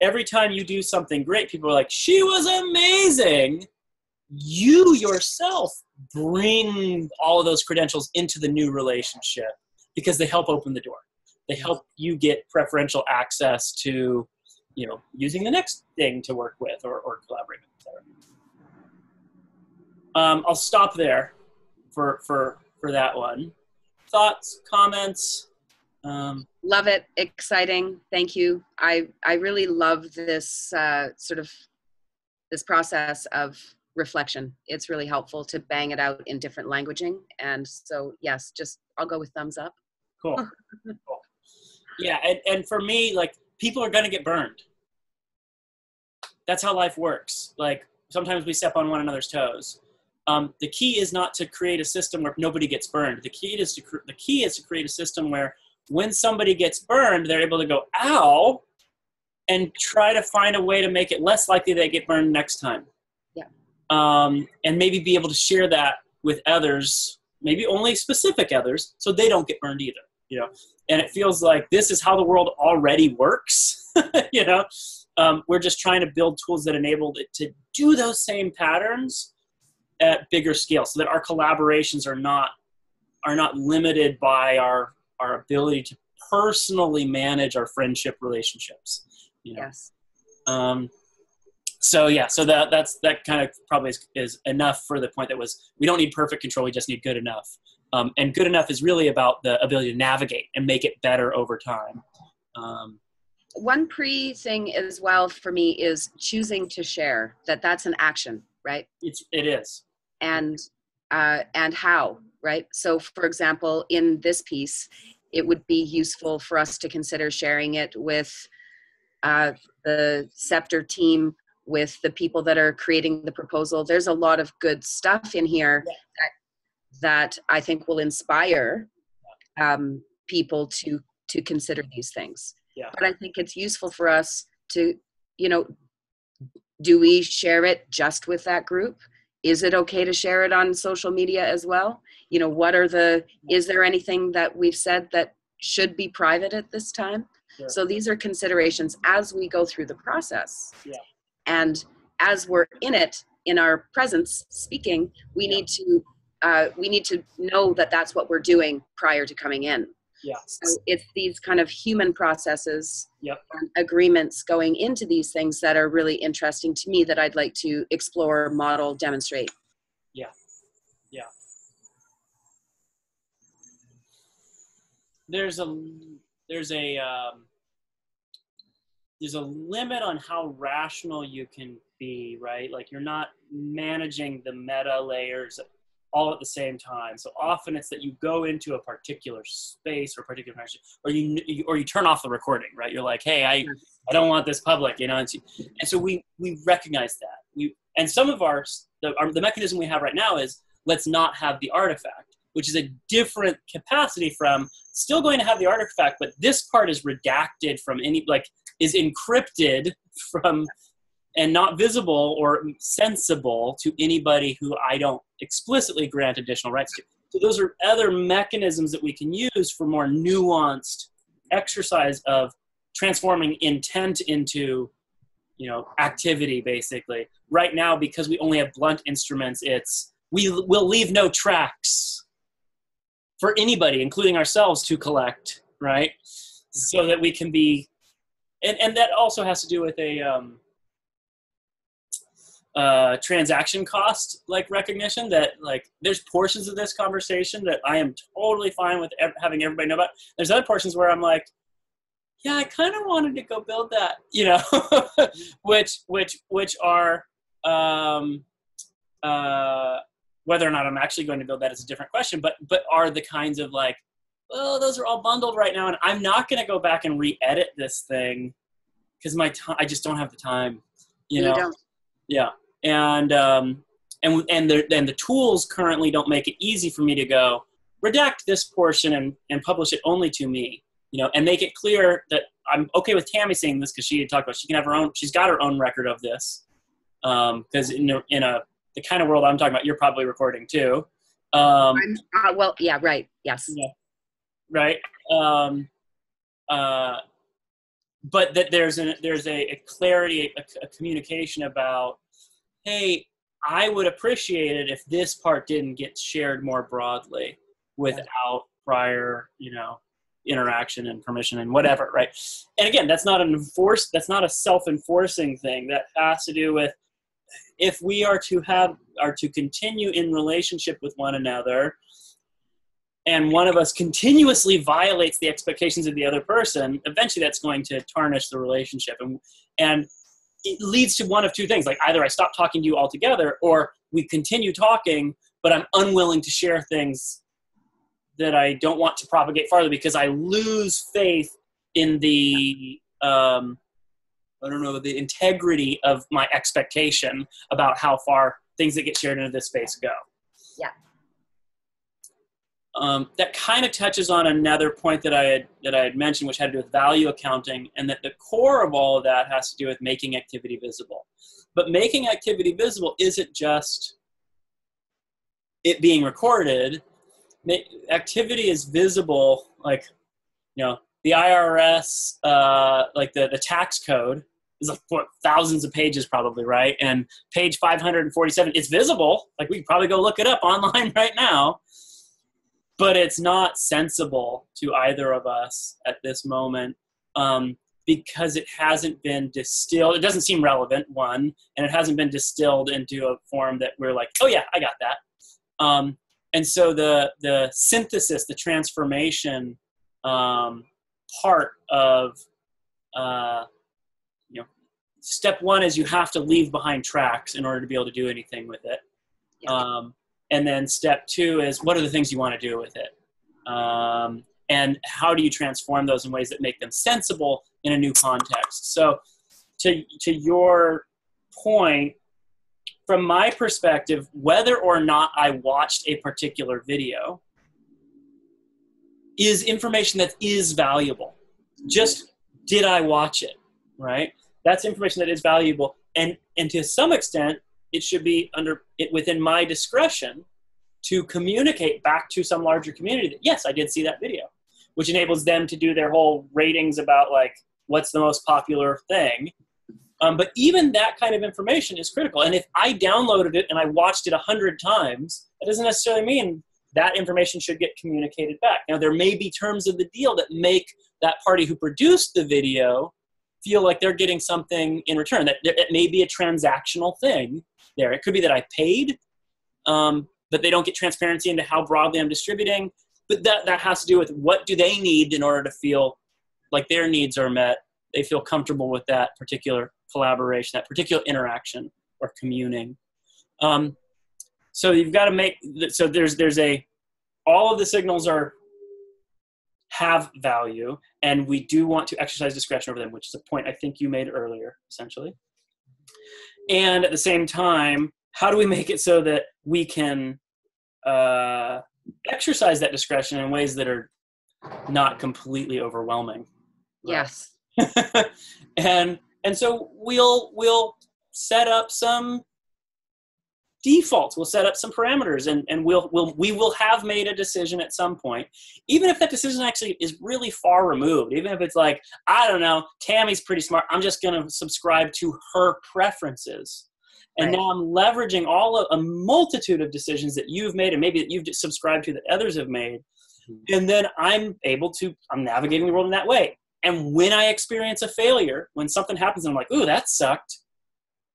every time you do something great, people are like, she was amazing, you yourself bring all of those credentials into the new relationship because they help open the door. They help you get preferential access to, using the next thing to work with or collaborate with, etc. I'll stop there for that one. Thoughts, comments? Love it. Exciting. Thank you. I really love this this process of reflection. It's really helpful to bang it out in different languaging. And so, yes, I'll go with thumbs up. Cool. Cool. Yeah. And for me, like, people are going to get burned. That's how life works. Like, sometimes we step on one another's toes. The key is not to create a system where nobody gets burned. The key is to create a system where when somebody gets burned, they're able to go, ow, and try to find a way to make it less likely they get burned next time. Yeah. And maybe be able to share that with others, maybe only specific others, so they don't get burned either, you know? And it feels like this is how the world already works, you know? We're just trying to build tools that enable it to do those same patterns at bigger scale, so that our collaborations are not limited by our ability to personally manage our friendship relationships, you know? Yes. So that kind of probably is enough for the point that was, we don't need perfect control, we just need good enough. And good enough is really about the ability to navigate and make it better over time. One thing as well for me is choosing to share, that's an action, right? It is. And how, right? So for example, in this piece, it would be useful for us to consider sharing it with the Scepter team, with the people that are creating the proposal. There's a lot of good stuff in here that I think will inspire people to consider these things. Yeah. But I think it's useful for us to, you know, do we share it just with that group? Is it okay to share it on social media as well? You know, is there anything that we've said that should be private at this time? Sure. So these are considerations as we go through the process. Yeah. And as we're in it, in our presence speaking, we need to know that that's what we're doing prior to coming in. Yeah. So it's these kind of human processes, Yep. and agreements going into these things that are really interesting to me, that I'd like to explore, model, demonstrate. Yeah. Yeah. There's a limit on how rational you can be, right? Like, you're not managing the meta layers all at the same time. So often it's that you go into a particular space or a particular connection, or you turn off the recording, right? You're like, hey, I don't want this public, you know? And so we recognize that. And some of the mechanism we have right now is, let's not have the artifact, which is a different capacity from still going to have the artifact, but this part is redacted from is encrypted from, and not visible or sensible to anybody who I don't explicitly grant additional rights to. So those are other mechanisms that we can use for more nuanced exercise of transforming intent into, you know, activity, basically. Right now, because we only have blunt instruments, we'll leave no tracks for anybody, including ourselves, to collect, right? So that we can be, and that also has to do with a transaction cost, like, recognition, that, like, there's portions of this conversation that I am totally fine with having everybody know about. There's other portions where I'm like, yeah, I kind of wanted to go build that, you know, which are, whether or not I'm actually going to build that is a different question, but are the kinds of, like, oh, those are all bundled right now, and I'm not going to go back and re-edit this thing because I just don't have the time, you know? Don't. Yeah. And the tools currently don't make it easy for me to go redact this portion and publish it only to me, you know, and make it clear that I'm okay with Tammy saying this, because she had talked about, she's got her own record of this. Because in the kind of world I'm talking about, you're probably recording too. Well, yeah, right. Yes. Yeah, right. But that there's a clarity, a communication about, hey, I would appreciate it if this part didn't get shared more broadly without prior, you know, interaction and permission and whatever, right? And again, that's not a self-enforcing thing. That has to do with, if we are to continue in relationship with one another, and one of us continuously violates the expectations of the other person, eventually that's going to tarnish the relationship. And it leads to one of two things. Like, either I stop talking to you altogether, or we continue talking, but I'm unwilling to share things that I don't want to propagate farther, because I lose faith in the, the integrity of my expectation about how far things that get shared into this space go. Yeah. that kind of touches on another point that I had mentioned, which had to do with value accounting, and that the core of all of that has to do with making activity visible. But making activity visible isn't just it being recorded. Activity is visible, like, the IRS, like the tax code is like thousands of pages probably, right? And page 547, it's visible. Like, we could probably go look it up online right now. But it's not sensible to either of us at this moment, because it hasn't been distilled. It doesn't seem relevant, one, and it hasn't been distilled into a form that we're like, oh yeah, I got that. And so the synthesis, the transformation part of step one is you have to leave behind tracks in order to be able to do anything with it. Yeah. And then step two is, what are the things you want to do with it? And how do you transform those in ways that make them sensible in a new context? So to your point, from my perspective, whether or not I watched a particular video is information that is valuable. Just, did I watch it, right? That's information that is valuable. And to some extent, it should be within my discretion to communicate back to some larger community that, yes, I did see that video, which enables them to do their whole ratings about, like, what's the most popular thing. But even that kind of information is critical. And if I downloaded it and I watched it 100 times, that doesn't necessarily mean that information should get communicated back. Now, there may be terms of the deal that make that party who produced the video feel like they're getting something in return. That it may be a transactional thing there. It could be that I paid, but they don't get transparency into how broadly I'm distributing. But that has to do with, what do they need in order to feel like their needs are met? They feel comfortable with that particular collaboration, that particular interaction or communing. So you've got to make, so there's all of the signals have value, and we do want to exercise discretion over them, which is a point I think you made earlier, essentially. And at the same time, how do we make it so that we can exercise that discretion in ways that are not completely overwhelming? Right? Yes. And so we'll set up some defaults. We'll set up some parameters, and we will have made a decision at some point, even if that decision actually is really far removed. Even if it's like, I don't know, Tammy's pretty smart, I'm just going to subscribe to her preferences. And now I'm leveraging a multitude of decisions that you've made, and maybe that you've subscribed to that others have made. And then I'm navigating the world in that way. And when I experience a failure, when something happens and I'm like, ooh, that sucked,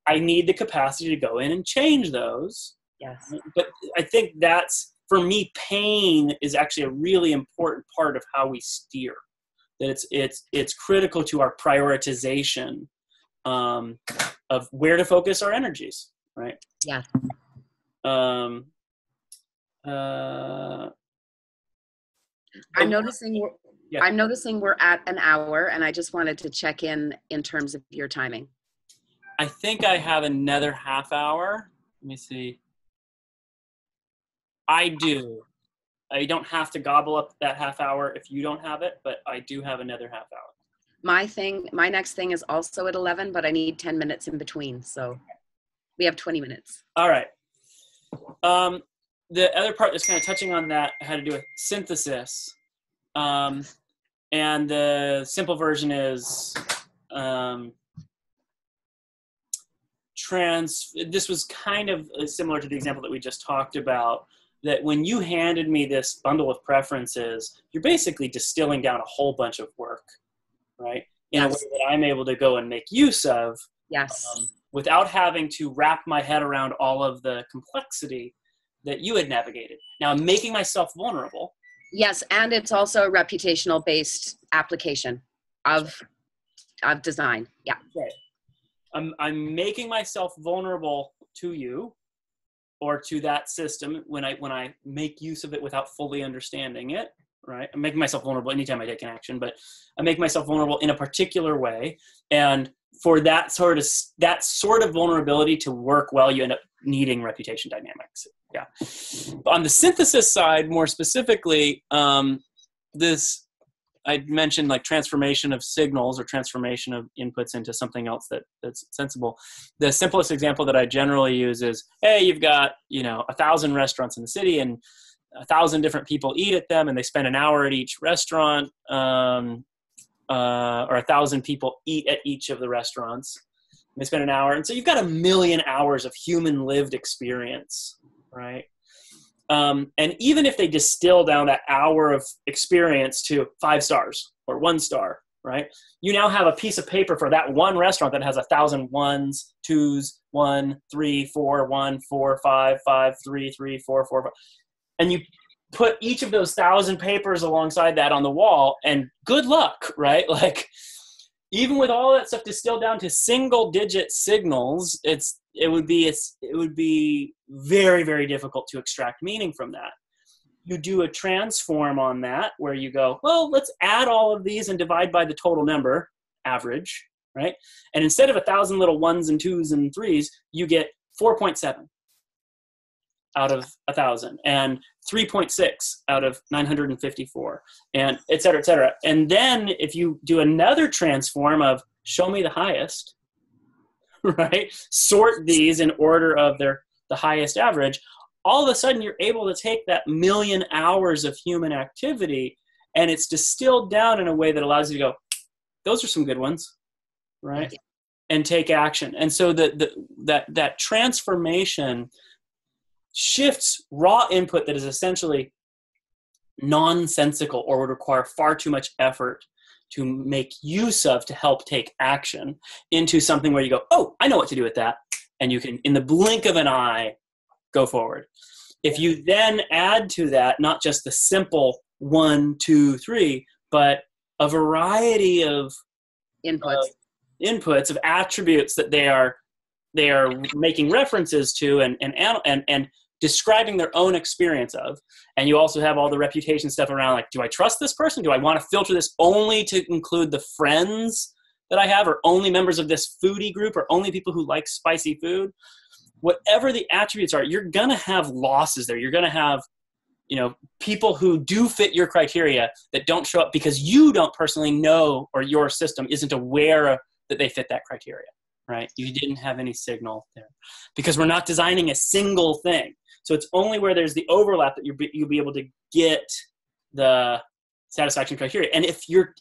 I need the capacity to go in and change those. Yes. But I think that's, for me, pain is actually a really important part of how we steer. That it's critical to our prioritization of where to focus our energies, right? Yeah. I'm noticing we're at an hour, and I just wanted to check in terms of your timing. I think I have another half hour. Let me see. I do. I don't have to gobble up that half hour if you don't have it, but I do have another half hour. My next thing is also at 11, but I need 10 minutes in between. So we have 20 minutes. All right. The other part that's kind of touching on that had to do with synthesis. And the simple version is this was kind of similar to the example that we just talked about, that when you handed me this bundle of preferences, you're basically distilling down a whole bunch of work, right? In a way that I'm able to go and make use of, without having to wrap my head around all of the complexity that you had navigated. Now I'm making myself vulnerable. Yes, and it's also a reputational-based application of design. Yeah. Right. I'm making myself vulnerable to you or to that system when I make use of it without fully understanding it, right? I'm making myself vulnerable anytime I take an action, but I make myself vulnerable in a particular way. And for that sort of vulnerability to work well, you end up needing reputation dynamics. Yeah. On the synthesis side, more specifically, this, I mentioned like transformation of signals or transformation of inputs into something else that's sensible. The simplest example that I generally use is, hey, you've got, 1,000 restaurants in the city and 1,000 different people eat at them and they spend an hour at each restaurant, or 1,000 people eat at each of the restaurants. They spend an hour. And so you've got 1 million hours of human lived experience, right? And even if they distill down that hour of experience to 5 stars or 1 star, right? You now have a piece of paper for that one restaurant that has 1,000 ones, twos, 1, 3, 4, 1, 4, 5, 5, 3, 3, 4, 4, 5. And you put each of those 1,000 papers alongside that on the wall and good luck, right? Like, even with all that stuff distilled down to single digit signals, it would be very, very difficult to extract meaning from that. You do a transform on that where you go, well, let's add all of these and divide by the total number, average, right? And instead of 1,000 little 1s and 2s and 3s, you get 4.7 out of 1,000 and 3.6 out of 954 and et cetera, et cetera. And then if you do another transform of show me the highest, right? Sort these in order of the highest average. All of a sudden you're able to take that 1 million hours of human activity and it's distilled down in a way that allows you to go, those are some good ones, right? And take action. And so that transformation shifts raw input that is essentially nonsensical or would require far too much effort to make use of to help take action into something where you go, oh, I know what to do with that. And you can, in the blink of an eye, go forward. If you then add to that, not just the simple 1, 2, 3, but a variety of inputs of attributes that they are making references to and describing their own experience of. And you also have all the reputation stuff around, like, do I trust this person? Do I want to filter this only to include the friends that I have, or only members of this foodie group, or only people who like spicy food? Whatever the attributes are, you're going to have losses there. You're going to have, people who do fit your criteria that don't show up because you don't personally know, or your system isn't aware that they fit that criteria, right? You didn't have any signal there because we're not designing a single thing. So it's only where there's the overlap that you'll be able to get the satisfaction criteria. And if you're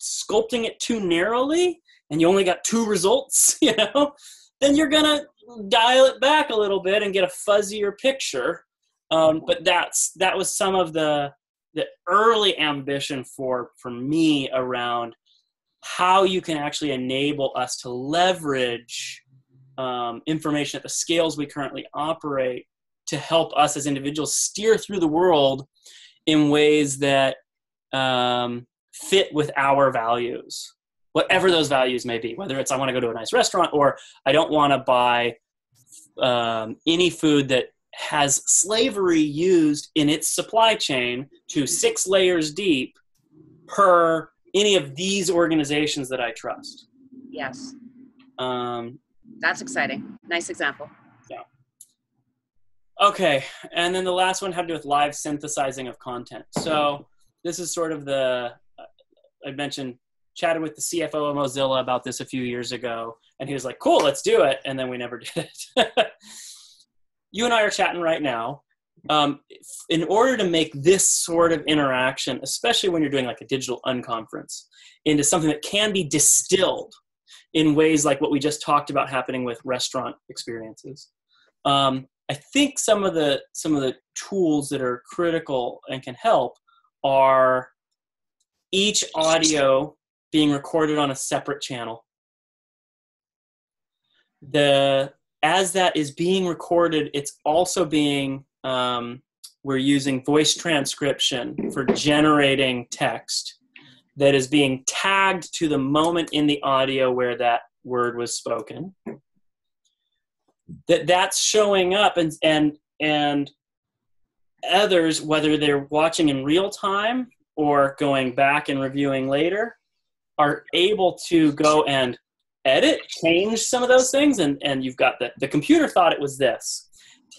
sculpting it too narrowly and you only got 2 results, then you're going to dial it back a little bit and get a fuzzier picture. But that was some of the early ambition for me around how you can actually enable us to leverage information at the scales we currently operate to help us as individuals steer through the world in ways that fit with our values, whatever those values may be, whether it's I want to go to a nice restaurant or I don't want to buy any food that has slavery used in its supply chain to 6 layers deep per any of these organizations that I trust. Yes. That's exciting. Nice example. Yeah. Okay. And then the last one had to do with live synthesizing of content. So this is sort of I mentioned chatted with the CFO of Mozilla about this a few years ago, and he was like, cool, let's do it. And then we never did it. You and I are chatting right now. In order to make this sort of interaction, especially when you're doing like a digital unconference, into something that can be distilled in ways like what we just talked about happening with restaurant experiences, I think some of the tools that are critical and can help are each audio being recorded on a separate channel. As that is being recorded, it's also being, we're using voice transcription for generating text that is being tagged to the moment in the audio where that word was spoken. That's showing up, and others, whether they're watching in real time or going back and reviewing later, are able to go and edit, change some of those things, and you've got the computer thought it was this.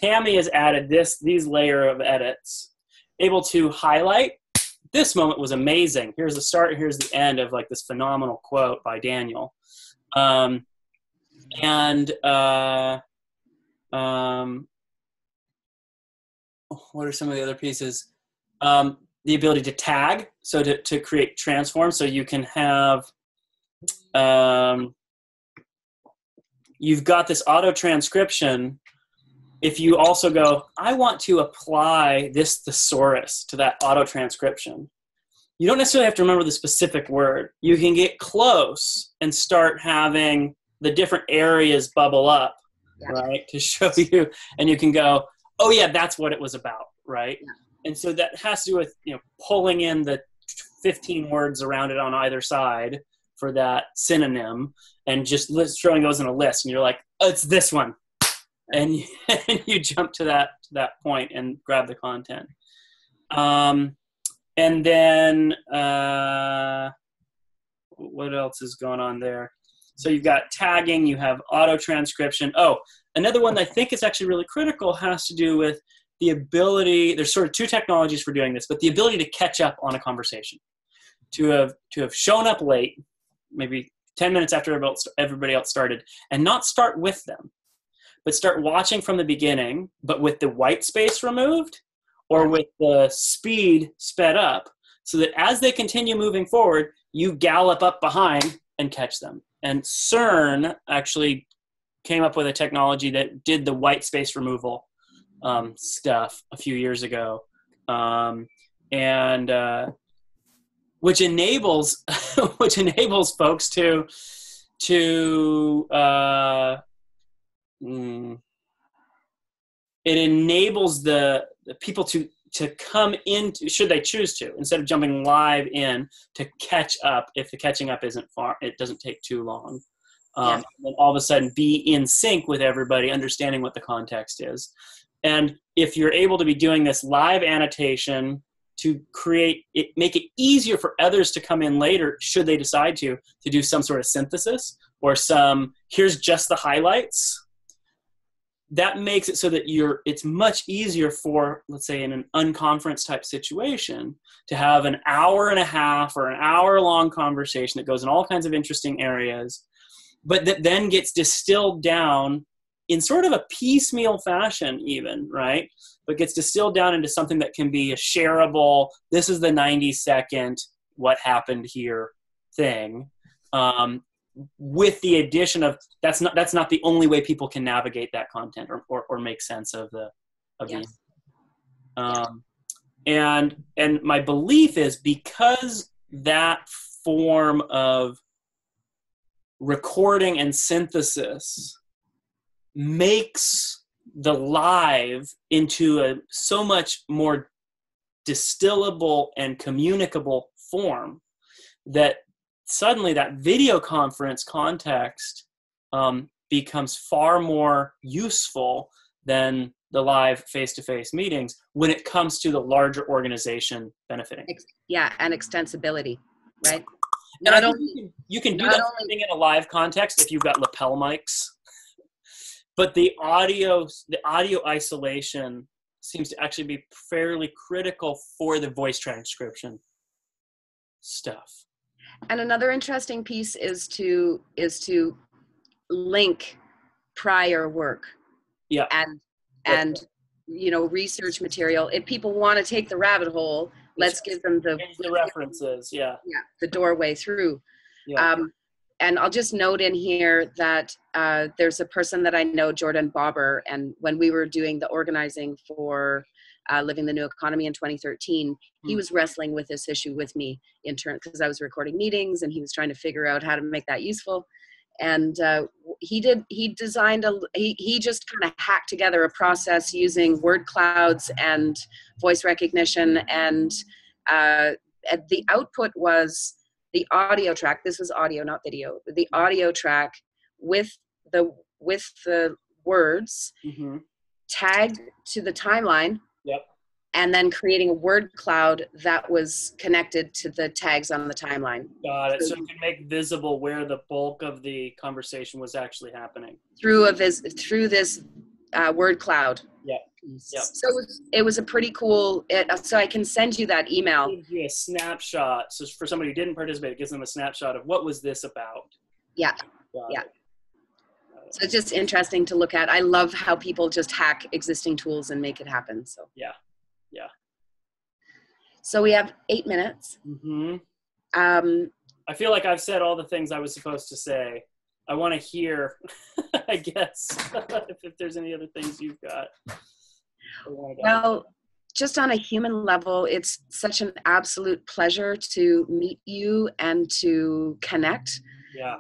Tammy has added these layer of edits, able to highlight. This moment was amazing. Here's the start. Here's the end of like this phenomenal quote by Daniel. What are some of the other pieces? The ability to tag, so to create transforms, so you can have, you've got this auto transcription. If you also go, I want to apply this thesaurus to that auto transcription, you don't necessarily have to remember the specific word. You can get close and start having the different areas bubble up, right, to show you, and you can go, oh yeah, that's what it was about, right? Yeah. And so that has to do with, pulling in the 15 words around it on either side for that synonym, and just throwing those in a list, and you're like, oh, it's this one, and you jump to that point and grab the content. And then what else is going on there? So you've got tagging, you have auto transcription. Oh, another one that I think is actually really critical has to do with the ability, there's sort of two technologies for doing this, but the ability to catch up on a conversation. To have shown up late, maybe 10 minutes after everybody else started, and not start with them, but start watching from the beginning, but with the white space removed, or with the speed sped up, so that as they continue moving forward, you gallop up behind and catch them. And CERN actually came up with a technology that did the white space removal stuff a few years ago, which enables folks to it enables the people to come in, should they choose to, instead of jumping live in, to catch up if the catching up isn't far, it doesn't take too long. And then all of a sudden be in sync with everybody, understanding what the context is. And if you're able to be doing this live annotation to create it, make it easier for others to come in later, should they decide to do some sort of synthesis or here's just the highlights, that makes it so that it's much easier for, let's say in an unconference type situation, to have an hour and a half or an hour long conversation that goes in all kinds of interesting areas, but that then gets distilled down in sort of a piecemeal fashion even, right? But gets distilled down into something that can be a shareable, this is the 90-second what happened here thing, with the addition of that's not the only way people can navigate that content or make sense of the and my belief is, because that form of recording and synthesis makes the live into a so much more distillable and communicable form, that suddenly that video conference context becomes far more useful than the live face-to-face meetings when it comes to the larger organization benefiting. Yeah, and extensibility, right? You can do that thing in a live context if you've got lapel mics, but the audio isolation seems to actually be fairly critical for the voice transcription stuff. And another interesting piece is to link prior work. Yeah. And research material. If people want to take the rabbit hole, let's give them the references. Yeah. Yeah. The doorway through. Yeah. And I'll just note in here that there's a person that I know, Jordan Bobber, and when we were doing the organizing for Living the New Economy in 2013, he was wrestling with this issue with me in turn, because I was recording meetings and he was trying to figure out how to make that useful. And he just kind of hacked together a process using word clouds and voice recognition. And the output was the audio track. This was audio, not video. The audio track with the words tagged to the timeline. Yep. And then creating a word cloud that was connected to the tags on the timeline. Got it. So you can make visible where the bulk of the conversation was actually happening. Through this word cloud. Yep. So it was a pretty cool, so I can send you that email. It gives you a snapshot. So for somebody who didn't participate, it gives them a snapshot of what was this about. Yeah. Yeah. So it's just interesting to look at. I love how people just hack existing tools and make it happen. So yeah. So we have 8 minutes. Mm-hmm. I feel like I've said all the things I was supposed to say. I want to hear, I guess, if there's any other things you've got. Well, just on a human level, it's such an absolute pleasure to meet you and to connect. Yeah.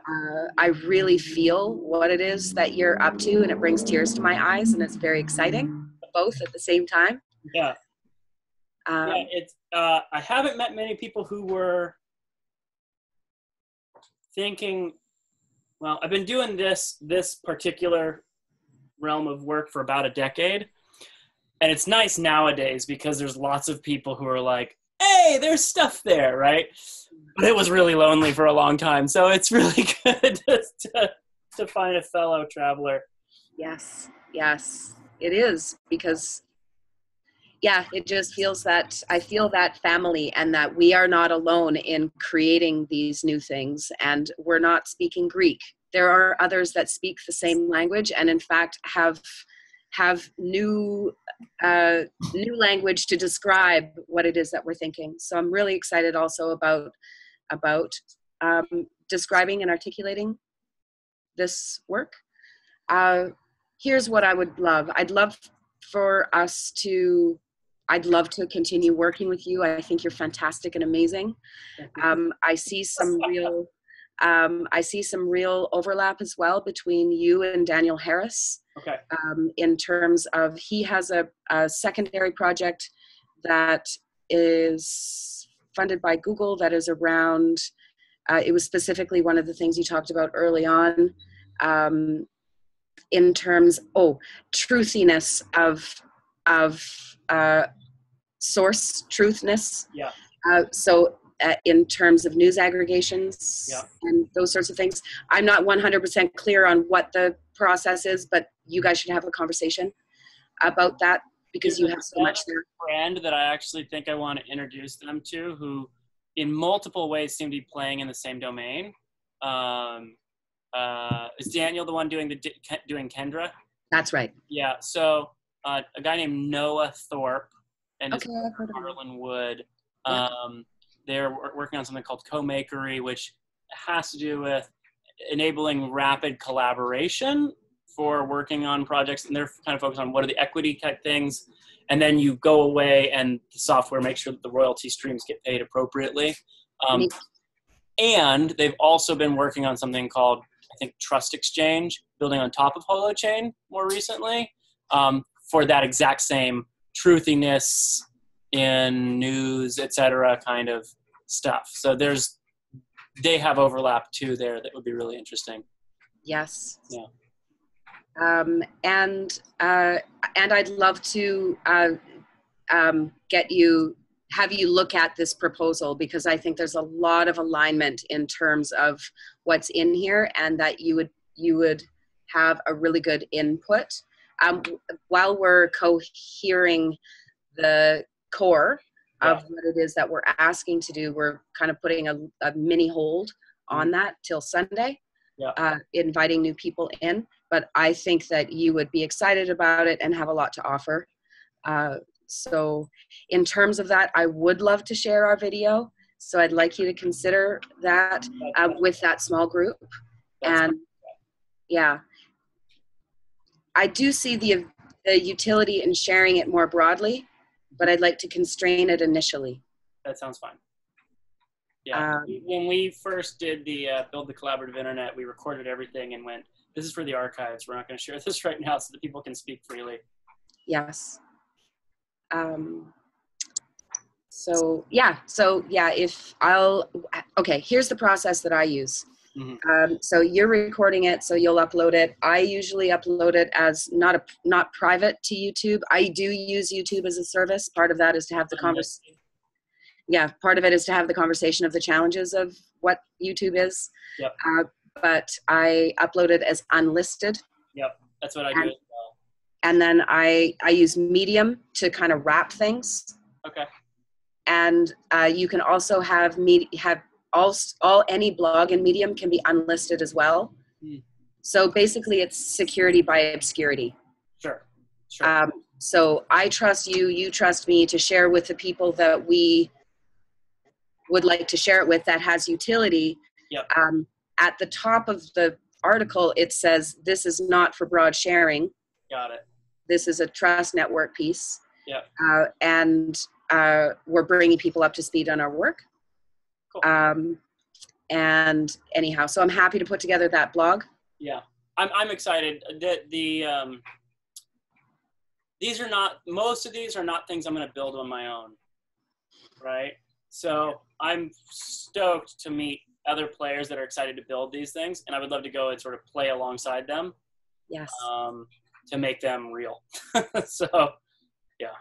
I really feel what it is that you're up to, and it brings tears to my eyes, and it's very exciting, both at the same time. Yeah. It's. I haven't met many people who were thinking, well, I've been doing this particular realm of work for about a decade, and it's nice nowadays because there's lots of people who are like, hey, there's stuff there, right? But it was really lonely for a long time, so it's really good to find a fellow traveler. Yes, it is, because it just feels that I feel that family, and that we are not alone in creating these new things, and we're not speaking Greek. There are others that speak the same language, and in fact have new language to describe what it is that we're thinking. So I'm really excited also about describing and articulating this work. Here's what I would love. I'd love to continue working with you. I think you're fantastic and amazing. I see some real overlap as well between you and Daniel Harris. Okay. In terms of, he has a secondary project that is funded by Google that is around, it was specifically one of the things you talked about early on, in terms, truthiness of source truthness. Yeah. In terms of news aggregations and those sorts of things. I'm not 100% clear on what the process is, but you guys should have a conversation about that, because you have so much there. Friend that I actually think I want to introduce them to, who in multiple ways seem to be playing in the same domain. Is Daniel the one doing Kendra? That's right. Yeah. So a guy named Noah Thorpe and his I've heard of him. Harlan Wood. They're working on something called Co-Makery, which has to do with enabling rapid collaboration for working on projects. And they're kind of focused on what are the equity type things. And then you go away and the software makes sure that the royalty streams get paid appropriately. And they've also been working on something called, I think, Trust Exchange, building on top of Holochain more recently, for that exact same truthiness in news, etc. kind of stuff. So they have overlap too there that would be really interesting. Yes. Yeah. And I'd love to have you look at this proposal, because I think there's a lot of alignment in terms of what's in here, and that you would have a really good input. While we're cohering the core of what it is that we're asking to do, we're kind of putting a mini hold on that till Sunday, inviting new people in. But I think that you would be excited about it and have a lot to offer. So in terms of that, I would love to share our video. So I'd like you to consider that with that small group. And I do see the utility in sharing it more broadly, but I'd like to constrain it initially. That sounds fine. Yeah, when we first did the Build the Collaborative Internet, we recorded everything and went, this is for the archives. We're not going to share this right now so that people can speak freely. Yes. Here's the process that I use. So you're recording it, so you'll upload it. I usually upload it as not private to YouTube. I do use YouTube as a service. Part of that is to have the conversation. Yeah, part of it is to have the conversation of the challenges of what YouTube is. But I upload it as unlisted. Yep, that's what I do as well. And then I use Medium to kind of wrap things. Okay. And you can also have any blog in Medium can be unlisted as well. So basically it's security by obscurity. Sure. Sure. So I trust you, you trust me to share with the people that we would like to share it with that has utility. Yep. At the top of the article, it says, this is not for broad sharing. Got it. This is a trust network piece. Yep. And we're bringing people up to speed on our work. Cool. And anyhow, so I'm happy to put together that blog. Yeah, I'm excited. Most of these are not things I'm going to build on my own, right? So I'm stoked to meet other players that are excited to build these things, and I would love to go and sort of play alongside them. Yes. To make them real. So, yeah.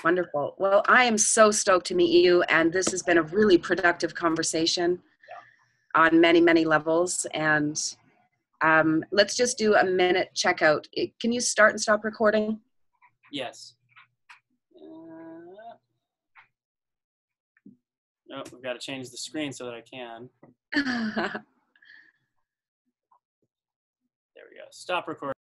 Wonderful. Well, I am so stoked to meet you, and this has been a really productive conversation on many, many levels. And let's just do a minute checkout. Can you start and stop recording? Yes. No, we've got to change the screen so that I can. There we go. Stop recording.